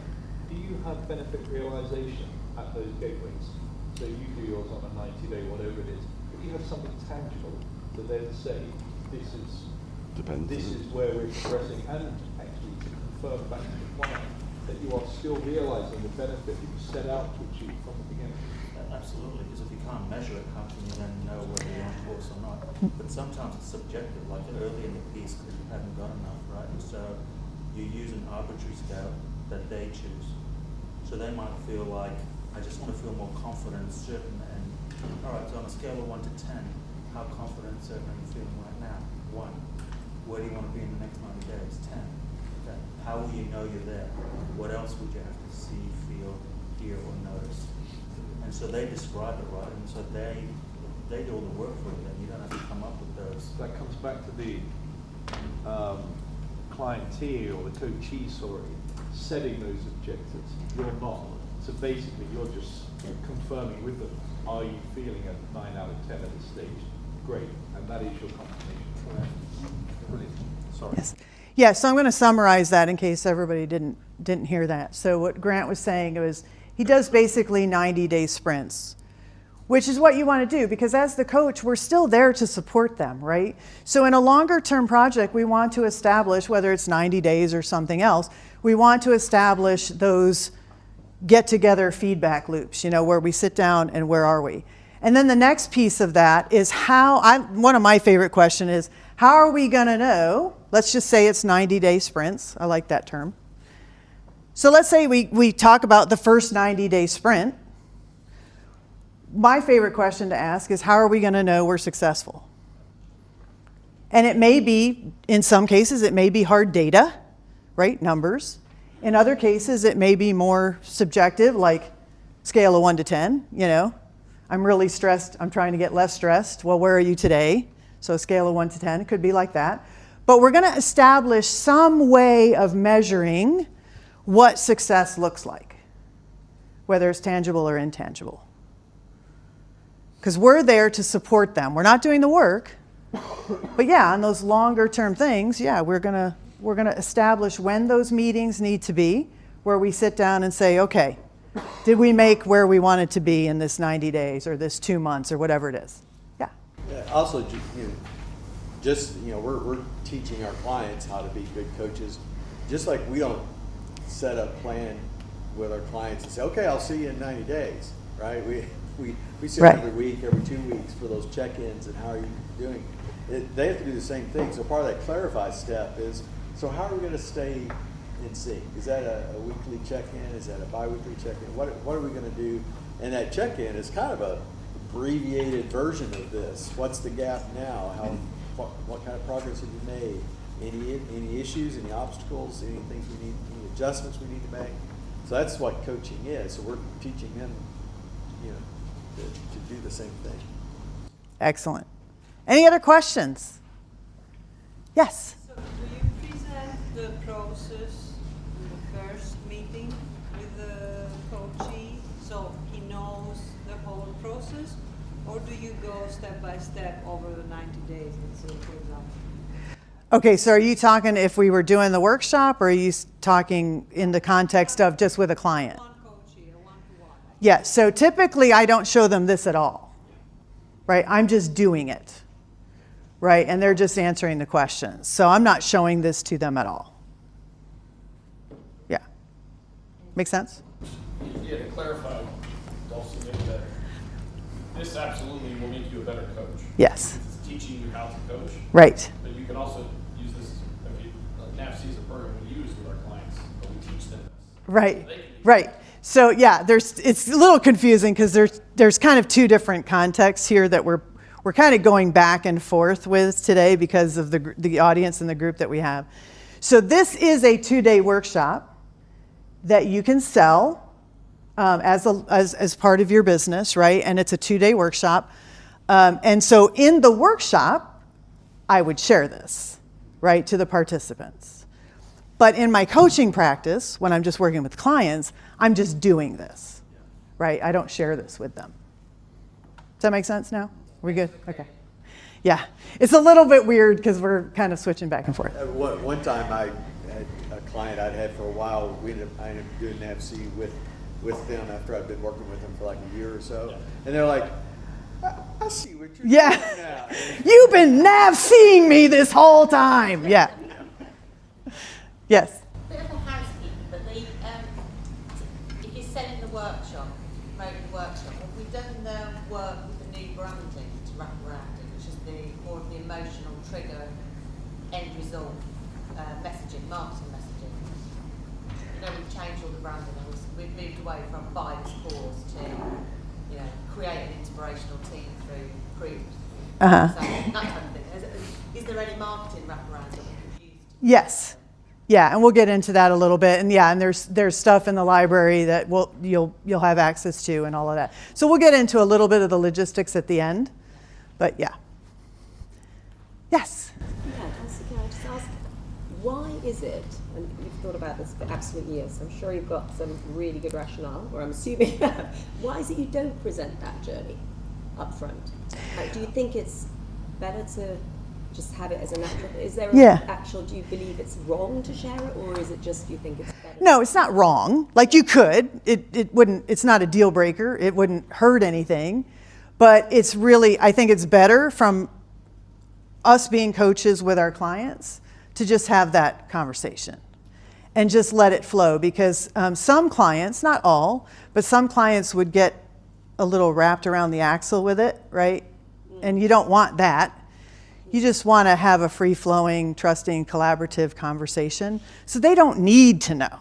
do you have benefit realization at those gateways? So you do yours on a 90-day, whatever it is, but you have something tangible to then say, this is where we're progressing, and actually to confirm back to the client that you are still realizing the benefit that you set out to achieve from the beginning. Absolutely, because if you can't measure it, how can you then know whether you're on course or not? But sometimes it's subjective, like early in the piece because you haven't got enough, right? And so you use an arbitrary scale that they choose. So they might feel like, I just want to feel more confident and certain. And all right, so on a scale of 1 to 10, how confident and certain are you feeling right now? 1. Where do you want to be in the next 90 days? 10. Okay. How will you know you're there? What else would you have to see, feel, hear, or notice? And so they describe it, right? And so they do all the work for you. Then you don't have to come up with those. That comes back to the clientele or the coachee, setting those objectives. You're not. So basically, you're just confirming with them, are you feeling a 9 out of 10 at this stage? Great. And that is your confirmation. Brilliant. Sorry. Yes. Yeah, so I'm going to summarize that in case everybody didn't hear that. So what Grant was saying was he does basically 90-day sprints, which is what you want to do because as the coach, we're still there to support them, right? So in a longer-term project, we want to establish, whether it's 90 days or something else, we want to establish those get-together feedback loops, where we sit down and where are we? And then the next piece of that is one of my favorite questions is, how are we going to know? Let's just say it's 90-day sprints. I like that term. So let's say we talk about the first 90-day sprint. My favorite question to ask is, how are we going to know we're successful? And it may be, in some cases, it may be hard data, right? Numbers. In other cases, it may be more subjective, like scale of 1 to 10, I'm really stressed, I'm trying to get less stressed. Well, where are you today? So a scale of 1 to 10, it could be like that. But we're going to establish some way of measuring what success looks like, whether it's tangible or intangible. Because we're there to support them. We're not doing the work, but yeah, on those longer term things, yeah, we're gonna establish when those meetings need to be, where we sit down and say, okay, did we make where we wanted to be in this 90 days or this 2 months or whatever it is? Yeah. Also, we're teaching our clients how to be good coaches. Just like we don't set a plan with our clients and say, okay, I'll see you in 90 days, right? We We see Right. them every week, every 2 weeks for those check-ins and how are you doing. They have to do the same thing. So part of that clarify step is, so how are we going to stay in sync? Is that a weekly check-in? Is that a bi-weekly check-in? What are we going to do? And that check-in is kind of a abbreviated version of this. What's the gap now? What kind of progress have you made? Any issues, any obstacles, any things we need, any adjustments we need to make? So that's what coaching is. So we're teaching them, to do the same thing. Excellent. Any other questions? Yes. So do you present the process in the first meeting with the coachee so he knows the whole process? Or do you go step by step over the 90 days, let's say, for example? Okay, so are you talking if we were doing the workshop, or are you talking in the context of just with a client? Yeah, so typically I don't show them this at all, right? I'm just doing it, right? And they're just answering the questions. So I'm not showing this to them at all. Yeah. Make sense? Yeah, to clarify, also maybe that this absolutely will make you a better coach. Yes. It's teaching you how to coach. Right. But you can also use this, NAVC is a program we use with our clients, but we teach them this. Right, right. So yeah, it's a little confusing because there's kind of two different contexts here that we're kind of going back and forth with today because of the audience and the group that we have. So this is a 2-day workshop that you can sell as part of your business, right? And it's a 2-day workshop. And so in the workshop, I would share this, right, to the participants. But in my coaching practice, when I'm just working with clients, I'm just doing this, right? I don't share this with them. Does that make sense now? We good? Okay. Yeah. It's a little bit weird because we're kind of switching back and forth. One time I had a client I'd had for a while. I ended up doing NAVC with them after I'd been working with them for like a year or so. And they're like, I see what you're doing now. You've been NAVCing me this whole time. Yeah. Yes. Bit of a housekeeping, but if you're selling the workshop, promoting the workshop, have we done the work with the new branding to wrap around it, which is more of the emotional trigger, end result messaging, marketing messaging? We've changed all the branding and we've moved away from buy this course to, create an inspirational team through groups. Uh-huh. So that kind of thing. Is there any marketing wraparound that we could use? Yes. Yeah, and we'll get into that a little bit. And yeah, and there's stuff in the library that you'll have access to and all of that. So we'll get into a little bit of the logistics at the end. But yeah. Yes. Yeah, can I just ask, why is it, and you've thought about this for absolute years, so I'm sure you've got some really good rationale, or I'm assuming you have, why is it you don't present that journey up front? Do you think it's better to just have it as a natural? Is there do you believe it's wrong to share it, or is it just you think it's better? No, it's not wrong. Like you could. It wouldn't, it's not a deal breaker. It wouldn't hurt anything. But it's really, I think it's better from us being coaches with our clients to just have that conversation and just let it flow, because some clients, not all, but some clients would get a little wrapped around the axle with it, right? And you don't want that. You just want to have a free-flowing, trusting, collaborative conversation. So they don't need to know.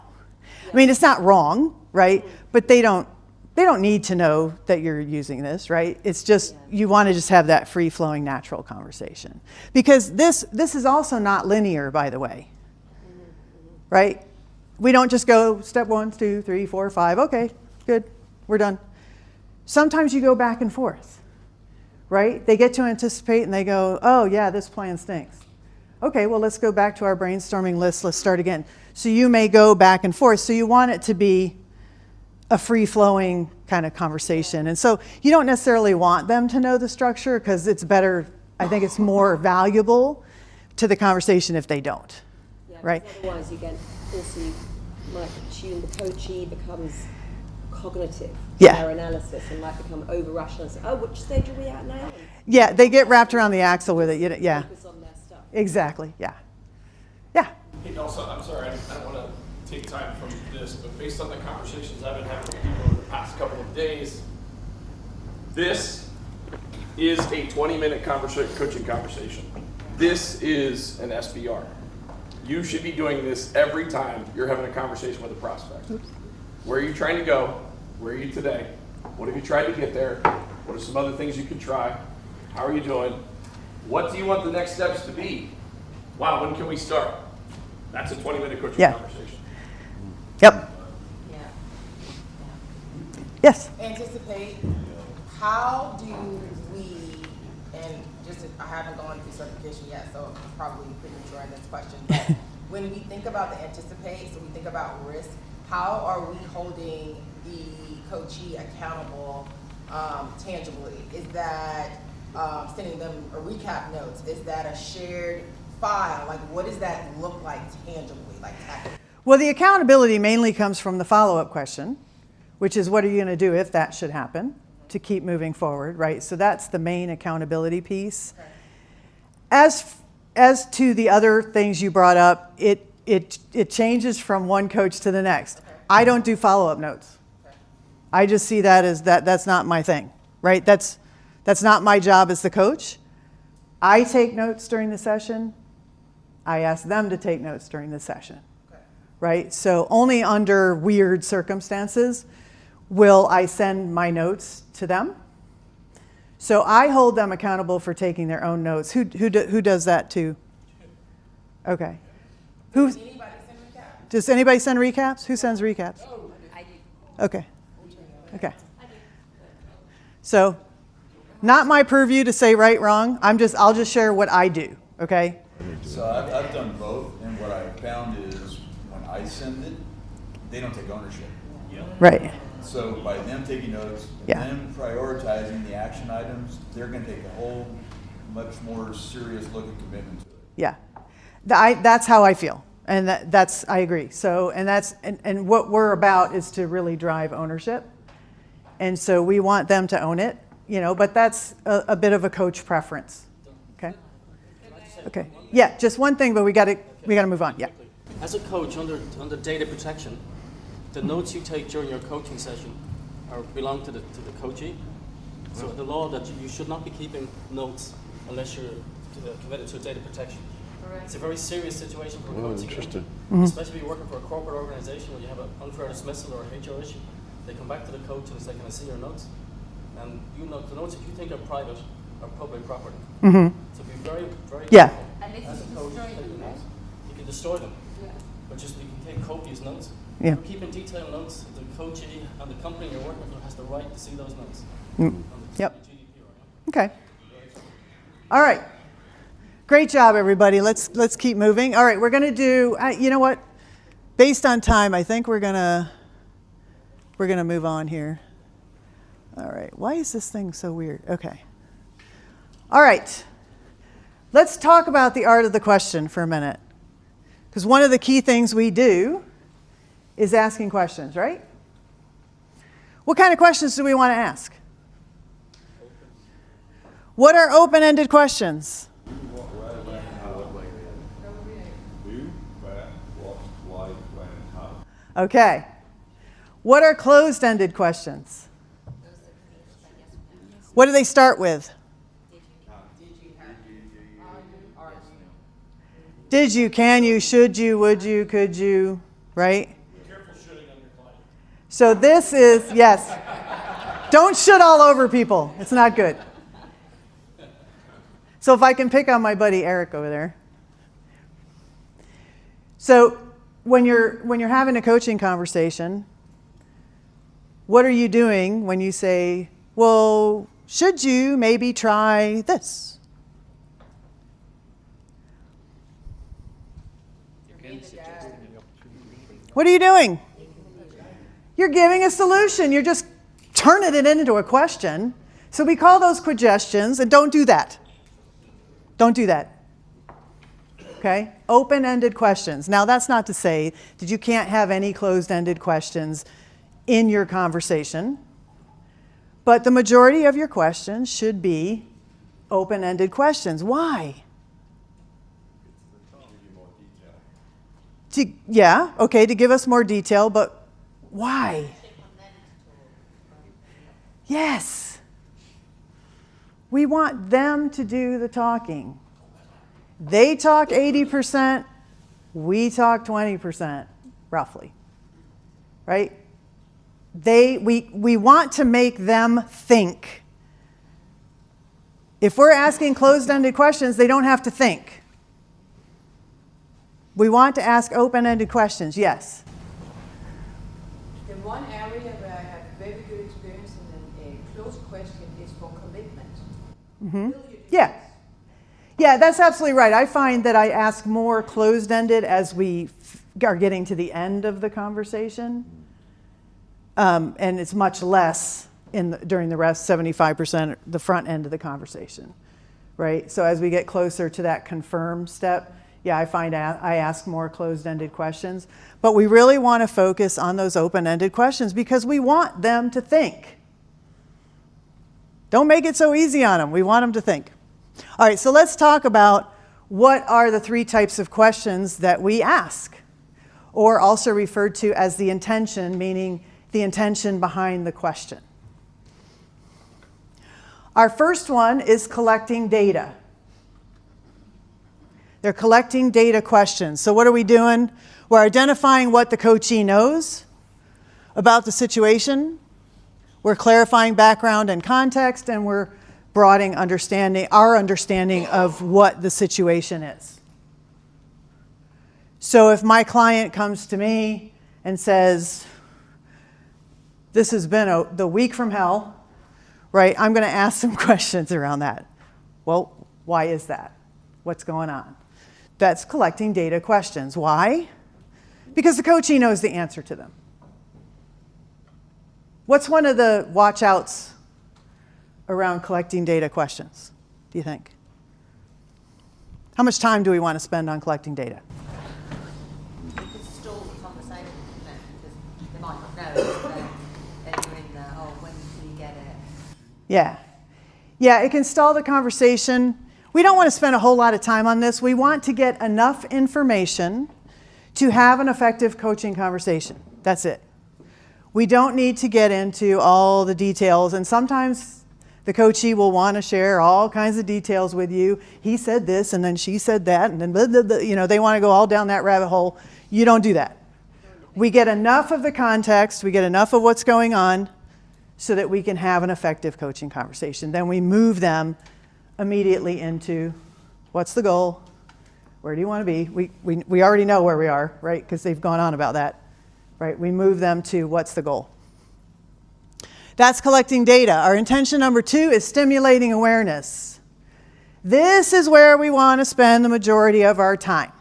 I mean, it's not wrong, right? But they don't need to know that you're using this, right? It's just, you want to just have that free-flowing, natural conversation. Because this is also not linear, by the way, right? We don't just go step 1, 2, 3, 4, 5. Okay, good, we're done. Sometimes you go back and forth. Right? They get to anticipate and they go, oh yeah, this plan stinks. Okay, well let's go back to our brainstorming list, let's start again. So you may go back and forth. So you want it to be a free-flowing kind of conversation. And so you don't necessarily want them to know the structure, because it's better, I think it's more valuable to the conversation if they don't. Yeah, right? Otherwise you get, also you might tune, the coachee becomes cognitive, their analysis, and might become over-rational. Oh, which stage are we at now? Yeah, they get wrapped around the axle with it. Yeah. Focus on their stuff. Exactly. Yeah. Hey, also, I'm sorry, I don't want to take time from this, but based on the conversations I've been having with people over the past couple of days, This is a 20-minute coaching conversation. This is an SBR. You should be doing this every time you're having a conversation with a prospect. Where are you trying to go? Where are you today? What have you tried to get there? What are some other things you could try? How are you doing? What do you want the next steps to be? Wow, when can we start? That's a 20-minute coaching conversation. Yep. Yes. Anticipate. How do we, and just I haven't gone through certification yet, so I'm probably premature in this question, but when we think about the anticipate, so we think about risk, how are we holding the coachee accountable tangibly? Is that sending them a recap notes? Is that a shared file? Like, what does that look like tangibly, like tactically? Well, the accountability mainly comes from the follow-up question, which is what are you going to do if that should happen to keep moving forward, right? So that's the main accountability piece. Okay. As to the other things you brought up, it changes from one coach to the next. Okay. I don't do follow-up notes. Okay. I just see that as that's not my thing, right? That's not my job as the coach. I take notes during the session. I ask them to take notes during the session, right? So only under weird circumstances will I send my notes to them. So I hold them accountable for taking their own notes. Who does that too? Okay. Does anybody send recaps? Who sends recaps? I do. Okay. Okay. So, not my purview to say right, wrong. I'll just share what I do. Okay. So I've done both, and what I found is when I send it, they don't take ownership. Right. So by them taking notes, them prioritizing the action items, they're going to take a whole much more serious look and commitment to it. Yeah, that's how I feel, and that's I agree. So and what we're about is to really drive ownership, and so we want them to own it, But that's a bit of a coach preference. Okay. Okay. Yeah, just one thing, but we got to move on. Yeah. As a coach under data protection, the notes you take during your coaching session belong to the coachee. So the law that you should not be keeping notes unless you're committed to data protection. Correct. It's a very serious situation for a coach, especially if you're working for a corporate organization where you have an unfair dismissal or a HR issue. They come back to the coach and say, "Can I see your notes?" And the notes that you think are private are public property. Mm-hmm. So be very, very careful. And if as a coach, you can destroy them. But just you can take copious notes. Yeah. If you're keeping detailed notes, the coachee and the company you're working for has the right to see those notes. Yep. Okay. All right. Great job, everybody. Let's keep moving. All right, we're going to do. You know what? Based on time, I think we're gonna move on here. All right. Why is this thing so weird? Okay. All right. Let's talk about the art of the question for a minute, because one of the key things we do is asking questions, right? What kind of questions do we want to ask? What are open-ended questions? Who, where, what, why, when, and how. Okay. What are closed-ended questions? What do they start with? Did you, can you, should you, would you, could you, right? So this is, yes. Don't should all over people. It's not good. So if I can pick on my buddy Eric over there. So when you're having a coaching conversation, what are you doing when you say, well, should you maybe try this? What are you doing? You're giving a solution. You're just turning it into a question. So we call those questions, and don't do that. Don't do that. Okay? Open-ended questions. Now, that's not to say that you can't have any closed-ended questions in your conversation, but the majority of your questions should be open-ended questions. Why? To give us more detail, but why? Yes. We want them to do the talking. They talk 80%, we talk 20%, roughly, right? We want to make them think. If we're asking closed-ended questions, they don't have to think. We want to ask open-ended questions. Yes? The one area where I have very good experience in a closed question is for commitment. Mm-hmm. Yeah. Yeah, that's absolutely right. I find that I ask more closed-ended as we are getting to the end of the conversation. And it's much less during the rest, 75%, the front end of the conversation, right? So as we get closer to that confirm step, yeah, I find I ask more closed-ended questions. But we really want to focus on those open-ended questions because we want them to think. Don't make it so easy on them. We want them to think. All right, so let's talk about what are the 3 types of questions that we ask, or also referred to as the intention, meaning the intention behind the question. Our first one is collecting data. They're collecting data questions. So what are we doing? We're identifying what the coachee knows about the situation. We're clarifying background and context, and we're broadening our understanding of what the situation is. So if my client comes to me and says, this has been the week from hell, right? I'm going to ask some questions around that. Well, why is that? What's going on? That's collecting data questions. Why? Because the coachee knows the answer to them. What's one of the watch outs around collecting data questions, do you think? How much time do we want to spend on collecting data? You could stall the conversation, because they might not know, and you're in there, oh, when do you get it? Yeah. Yeah, it can stall the conversation. We don't want to spend a whole lot of time on this. We want to get enough information to have an effective coaching conversation. That's it. We don't need to get into all the details, and sometimes the coachee will want to share all kinds of details with you. He said this, and then she said that, and then blah, blah, blah. You know, they want to go all down that rabbit hole. You don't do that. We get enough of the context, we get enough of what's going on so that we can have an effective coaching conversation. Then we move them immediately into what's the goal? Where do you want to be? We already know where we are, right? Because they've gone on about that, right? We move them to what's the goal? That's collecting data. Our intention number 2 is stimulating awareness. This is where we want to spend the majority of our time.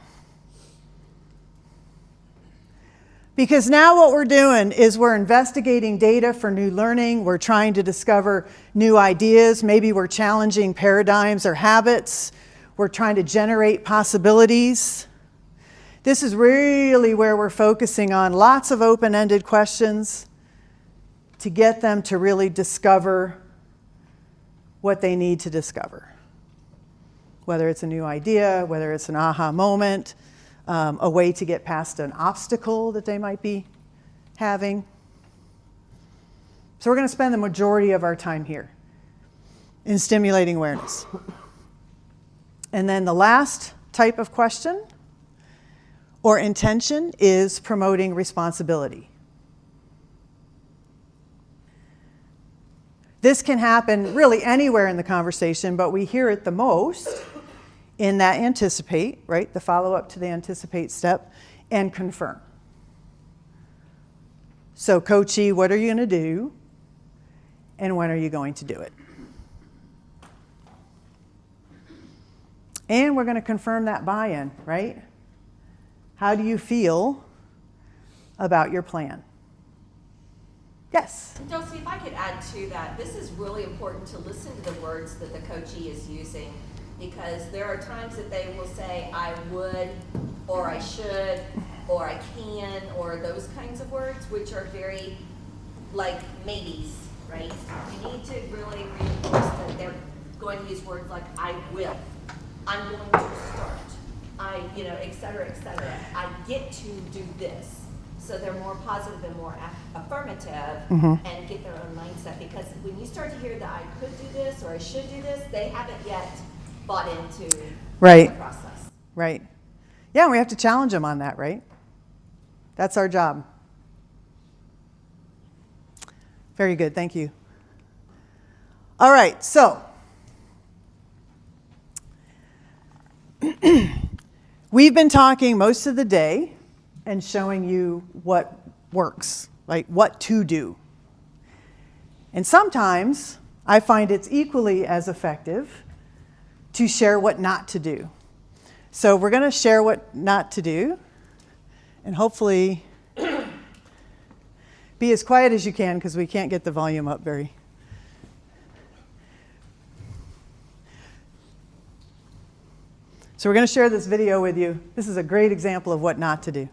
Because now what we're doing is we're investigating data for new learning. We're trying to discover new ideas. Maybe we're challenging paradigms or habits. We're trying to generate possibilities. This is really where we're focusing on lots of open-ended questions to get them to really discover what they need to discover. Whether it's a new idea, whether it's an aha moment, a way to get past an obstacle that they might be having. So we're going to spend the majority of our time here in stimulating awareness. And then the last type of question or intention is promoting responsibility. This can happen really anywhere in the conversation, but we hear it the most in that anticipate, right? The follow-up to the anticipate step, and confirm. So coachee, what are you going to do? And when are you going to do it? And we're going to confirm that buy-in, right? How do you feel about your plan? Yes? Dulcie, if I could add to that, this is really important to listen to the words that the coachee is using, because there are times that they will say, I would, or I should, or I can, or those kinds of words, which are very like maybes, right? You need to really reinforce that they're going to use words like I will, I'm going to start, et cetera, et cetera. I get to do this. so they're more positive and more affirmative Mhm. and get their own mindset. Because when you start to hear that I could do this or I should do this, they haven't yet bought into Right. the process. Right. Yeah, we have to challenge them on that, right? That's our job. Very good, thank you. All right, so we've been talking most of the day and showing you what works, like what to do. And sometimes I find it's equally as effective to share what not to do. So we're going to share what not to do, and hopefully be as quiet as you can because we can't get the volume up very. So we're going to share this video with you. This is a great example of what not to do.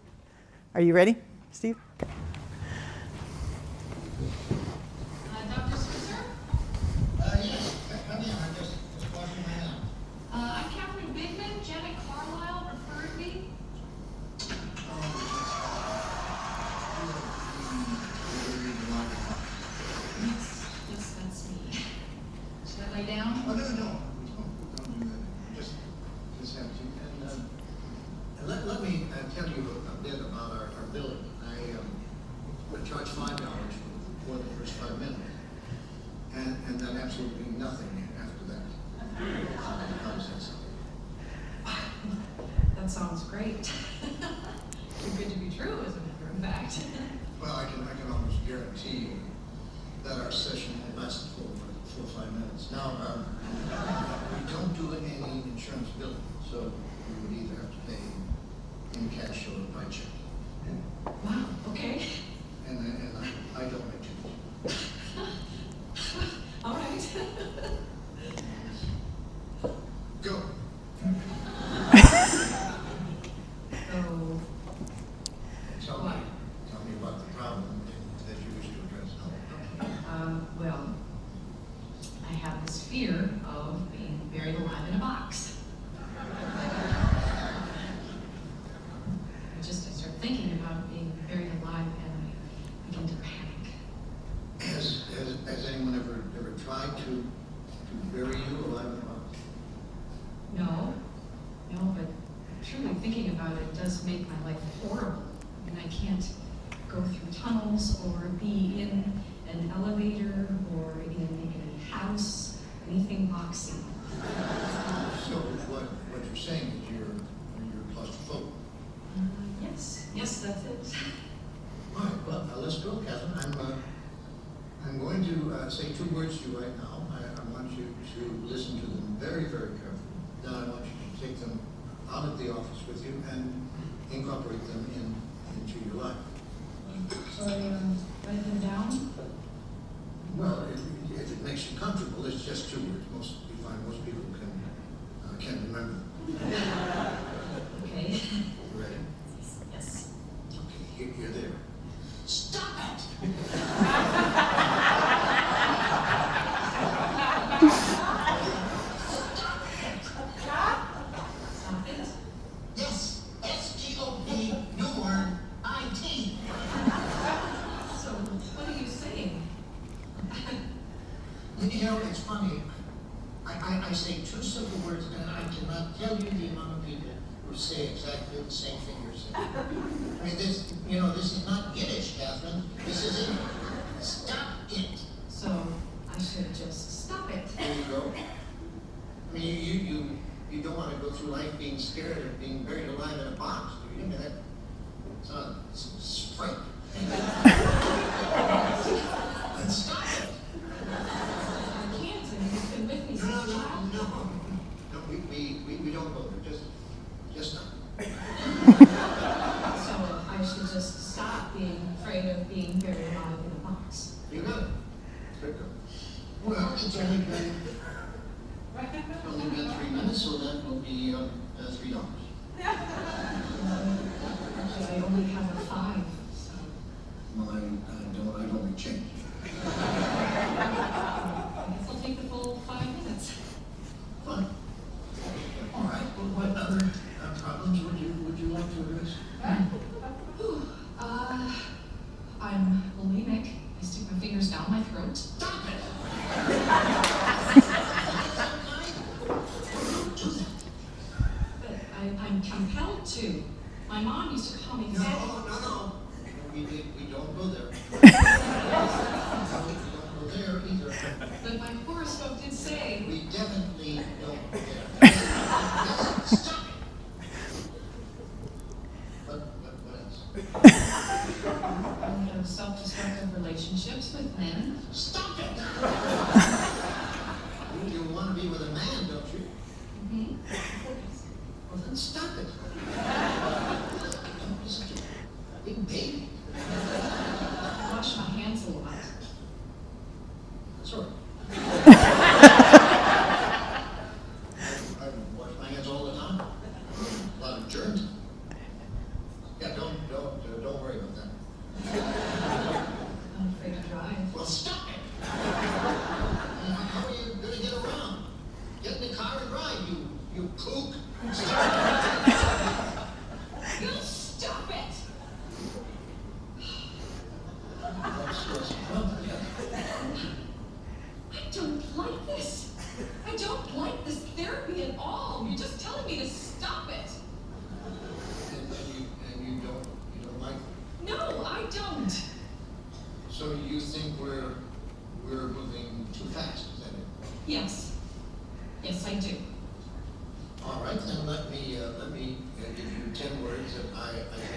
Are you ready, Steve? Okay. Dr. Switzer? Yes, come in, I'm just washing my hands. I'm Catherine Bigman. Janet Carlisle referred me. Yes, that's me. Should I lay down? Oh, no, don't do that. Just have to. And let me tell you a bit about our building. I charge $5 for the first 5 minutes, and then absolutely nothing after that. How does that sound? That sounds great. Too good to be true, as a matter of fact. Well, I can almost guarantee you that our session will last for 5 minutes. Now, we don't do any insurance billing, so we would either have to pay in cash or by check. Wow, okay. And I don't make change. All right. Go. So, Tell me about the problem that you wish to address. well, I have this fear of being buried alive in a box. I start thinking about being buried alive and I begin to panic. Has anyone ever tried to bury you alive in a box? No, but truly thinking about it does make my life horrible. I mean, I can't go through tunnels or be in an elevator or in a house, anything boxy. So what you're saying is you're claustrophobic. Yes, that's it. All right, well, let's go, Catherine. I'm going to say 2 words to you right now. I want you to listen to them very, very carefully. Then I want you to take them out of the office with you and incorporate them into your life. So I write them down? Well, if it makes you comfortable, it's just 2 words. You find most people can remember. Okay. You ready? Yes. Okay, you're there. Stop it! Stop it? Yes, S-T-O-P, new word, I-T. So what are you saying? You know, it's funny. I say 2 simple words, and I cannot tell you the amount of people who say exactly the same thing you're saying. I mean, this is not Yiddish, Catherine. This is English. Stop it. So I should just stop it. There you go. I mean, you don't want to go through life being scared of being buried alive in a box, do you? I mean, that sounds frightening. Then stop it. I can't, and you've been with me since a child. No, we don't go there. Just stop. So I should just stop being afraid of being buried alive in a box. You got it. Good go. Well, it's only been 3 minutes, so that will be $3. Actually, I only have a 5. So. Well, I don't make change. I guess I'll take the full 5 minutes. Fine. All right. Well, what other problems would you like to address? I'm compelled to. My mom used to call me No, fat. no. We don't go there. We don't go there either. But my horoscope did say. We definitely don't go there. Yes, stop it. What else? You have self-destructive relationships with men. Stop it! You want to be with a man, don't you? Mm-hmm. Well, then stop it. Don't be such a big baby. I wash my hands a lot. Sorry. I wash my hands all the time. A lot of germs. Yeah, don't worry about that. I'm afraid to drive. Well, stop it! How are you going to get around? Get in the car and drive, you kook. Stop it! You stop it! I don't like this. I don't like this therapy at all. You're just telling me to stop it. And you don't like it? No, I don't. So you think we're moving too fast, is that it? Yes. Yes, I do. All right, then let me give you 10 words that I think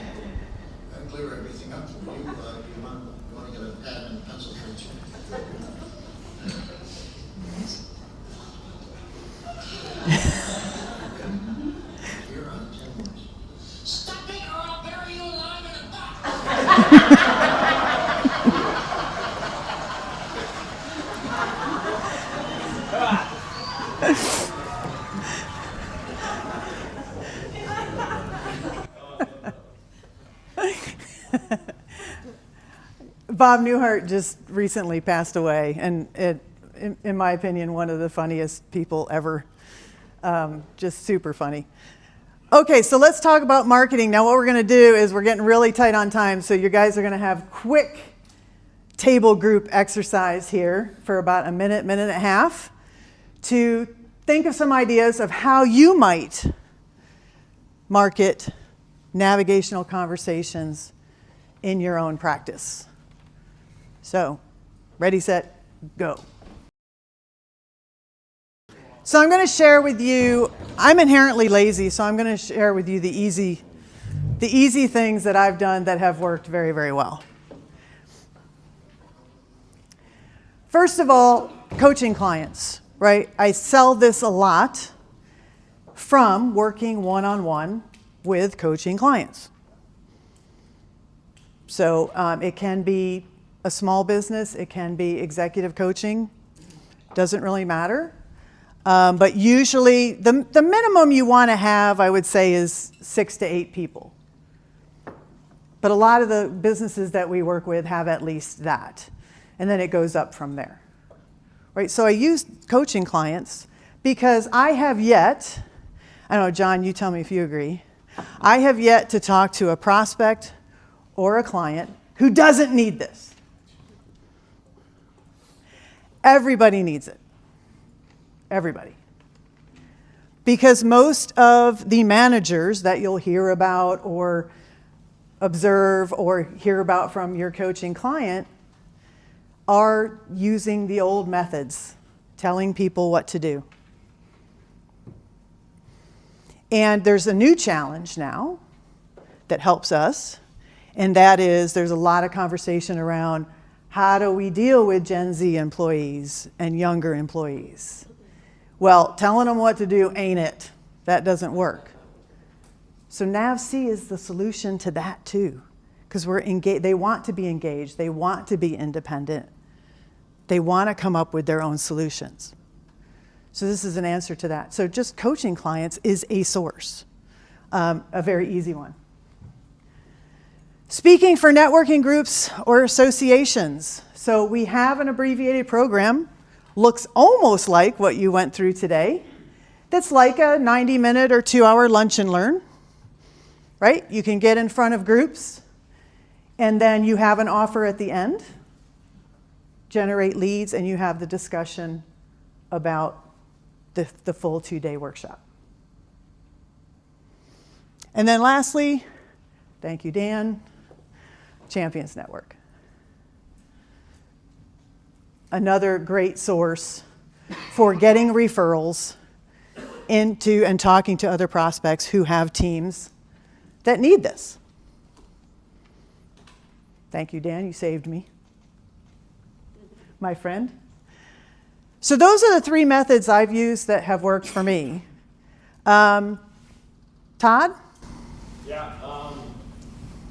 will clear everything up for you. You want to get a pad and a pencil for each one? Here are the 10 words. Stop it or I'll bury you alive in a box! Bob Newhart just recently passed away, and in my opinion, one of the funniest people ever. Just super funny. Okay, so let's talk about marketing. Now what we're going to do is we're getting really tight on time, so you guys are going to have quick table group exercise here for about a minute and a half to think of some ideas of how you might market navigational conversations in your own practice. So, ready, set, go. So I'm going to share with you, I'm inherently lazy, so I'm going to share with you the easy things that I've done that have worked very, very well. First of all, coaching clients, right? I sell this a lot from working one-on-one with coaching clients. So it can be a small business, it can be executive coaching, doesn't really matter. But usually the minimum you want to have, I would say, is 6 to 8 people. But a lot of the businesses that we work with have at least that. And then it goes up from there. Right? So I use coaching clients because I have yet, I don't know, John, you tell me if you agree, I have yet to talk to a prospect or a client who doesn't need this. Everybody needs it. Everybody. Because most of the managers that you'll hear about or observe or hear about from your coaching client are using the old methods, telling people what to do. And there's a new challenge now that helps us, and that is there's a lot of conversation around how do we deal with Gen Z employees and younger employees? Well, telling them what to do ain't it. That doesn't work. So NavC is the solution to that too, because we're engaged. They want to be engaged. They want to be independent. They want to come up with their own solutions. So this is an answer to that. So just coaching clients is a source, a very easy one. Speaking for networking groups or associations. So we have an abbreviated program, looks almost like what you went through today. That's like a 90-minute or 2-hour lunch and learn, right? You can get in front of groups, and then you have an offer at the end, generate leads, and you have the discussion about the full 2-day workshop. And then lastly, thank you, Dan, Champions Network. Another great source for getting referrals into and talking to other prospects who have teams that need this. Thank you, Dan, you saved me, my friend. So those are the 3 methods I've used that have worked for me. Todd? Yeah,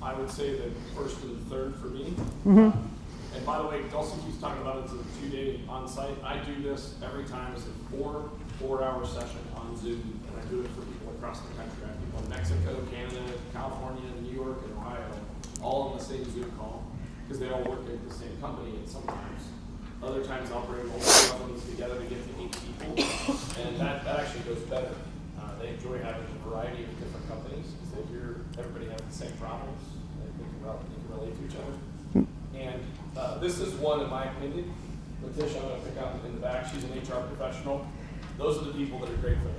I would say the first and the third for me. Mm-hmm. And by the way, Dulcie keeps talking about it's a 2-day on-site. I do this every time. It's a 4-hour session on Zoom, and I do it for people across the country. I have people in Mexico, Canada, California, New York, and Ohio, all on the same Zoom call, because they all work at the same company, and sometimes. Other times I'll bring multiple companies together to get to 8 people, and that actually goes better. They enjoy having a variety of different companies, because they hear everybody has the same problems, and they can relate to each other. And this is one, in my opinion. Letitia, I'm going to pick out in the back. She's an HR professional. Those are the people that are great for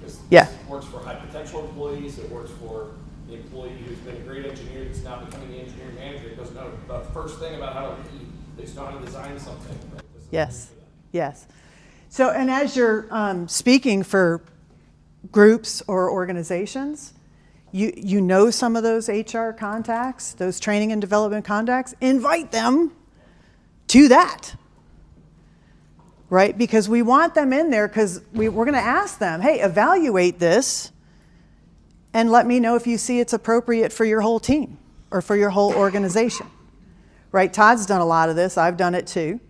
this. This works for high potential employees. It works for the employee who's been a great engineer that's now becoming the engineering manager. It doesn't know the first thing about how to lead. They just know how to design something. Right? Yes, yes. So, and as you're speaking for groups or organizations, you know some of those HR contacts, those training and development contacts, invite them to that, right? Because we want them in there because we're going to ask them, hey, evaluate this and let me know if you see it's appropriate for your whole team or for your whole organization, right? Todd's done a lot of this. I've done it too,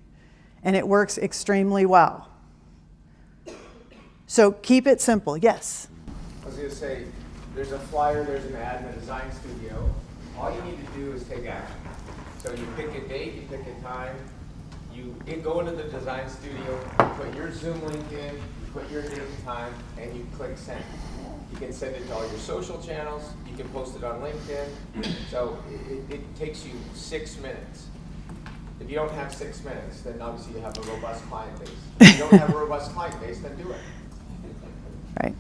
and it works extremely well. So keep it simple. Yes? I was going to say, there's a flyer, there's an ad in the design studio. All you need to do is take action. So you pick a date, you pick a time, you go into the design studio, you put your Zoom link in, you put your date and time, and you click send. You can send it to all your social channels, you can post it on LinkedIn. So it takes you 6 minutes. If you don't have 6 minutes, then obviously you have a robust client base. If you don't have a robust client base, then do it. Right.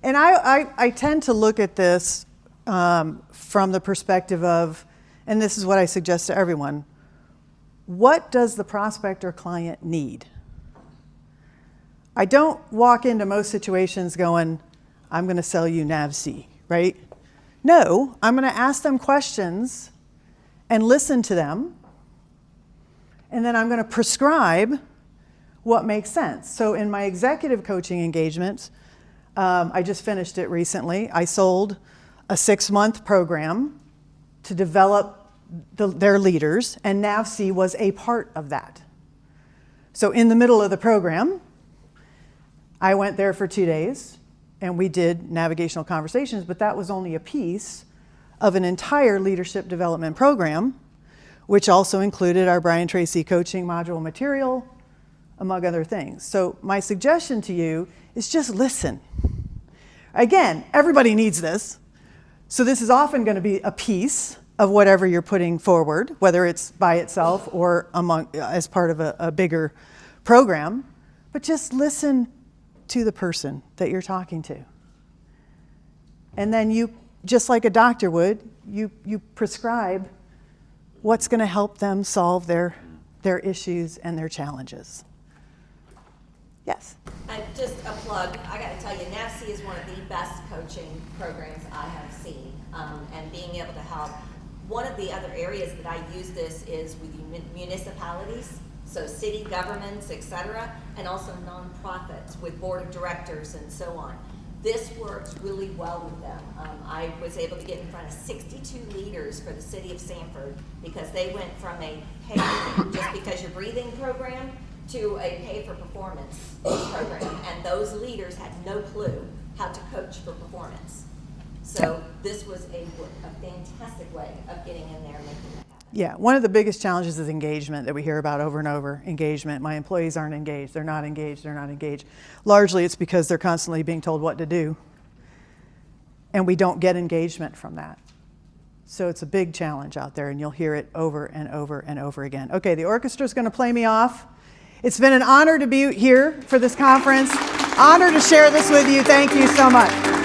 And I tend to look at this from the perspective of, and this is what I suggest to everyone, what does the prospect or client need? I don't walk into most situations going, I'm going to sell you NavC, right? No, I'm going to ask them questions and listen to them, and then I'm going to prescribe what makes sense. So in my executive coaching engagements, I just finished it recently. I sold a 6-month program to develop their leaders, and NavC was a part of that. So in the middle of the program, I went there for 2 days, and we did Navigational Conversations, but that was only a piece of an entire leadership development program, which also included our Brian Tracy coaching module material, among other things. So my suggestion to you is just listen. Again, everybody needs this. So this is often going to be a piece of whatever you're putting forward, whether it's by itself or as part of a bigger program. But just listen to the person that you're talking to. And then you, just like a doctor would, you prescribe what's going to help them solve their issues and their challenges. Yes? Just a plug, I got to tell you, NavC is one of the best coaching programs I have seen, and being able to help. One of the other areas that I use this is with municipalities, so city governments, et cetera, and also nonprofits with board of directors and so on. This works really well with them. I was able to get in front of 62 leaders for the city of Sanford because they went from a pay just because you're breathing program to a pay for performance program, and those leaders had no clue how to coach for performance. So this was a fantastic way of getting in there and making that happen. Yeah, one of the biggest challenges is engagement that we hear about over and over. Engagement. My employees aren't engaged. They're not engaged. They're not engaged. Largely it's because they're constantly being told what to do, and we don't get engagement from that. So it's a big challenge out there, and you'll hear it over and over and over again. Okay, the orchestra's going to play me off. It's been an honor to be here for this conference. Honor to share this with you. Thank you so much.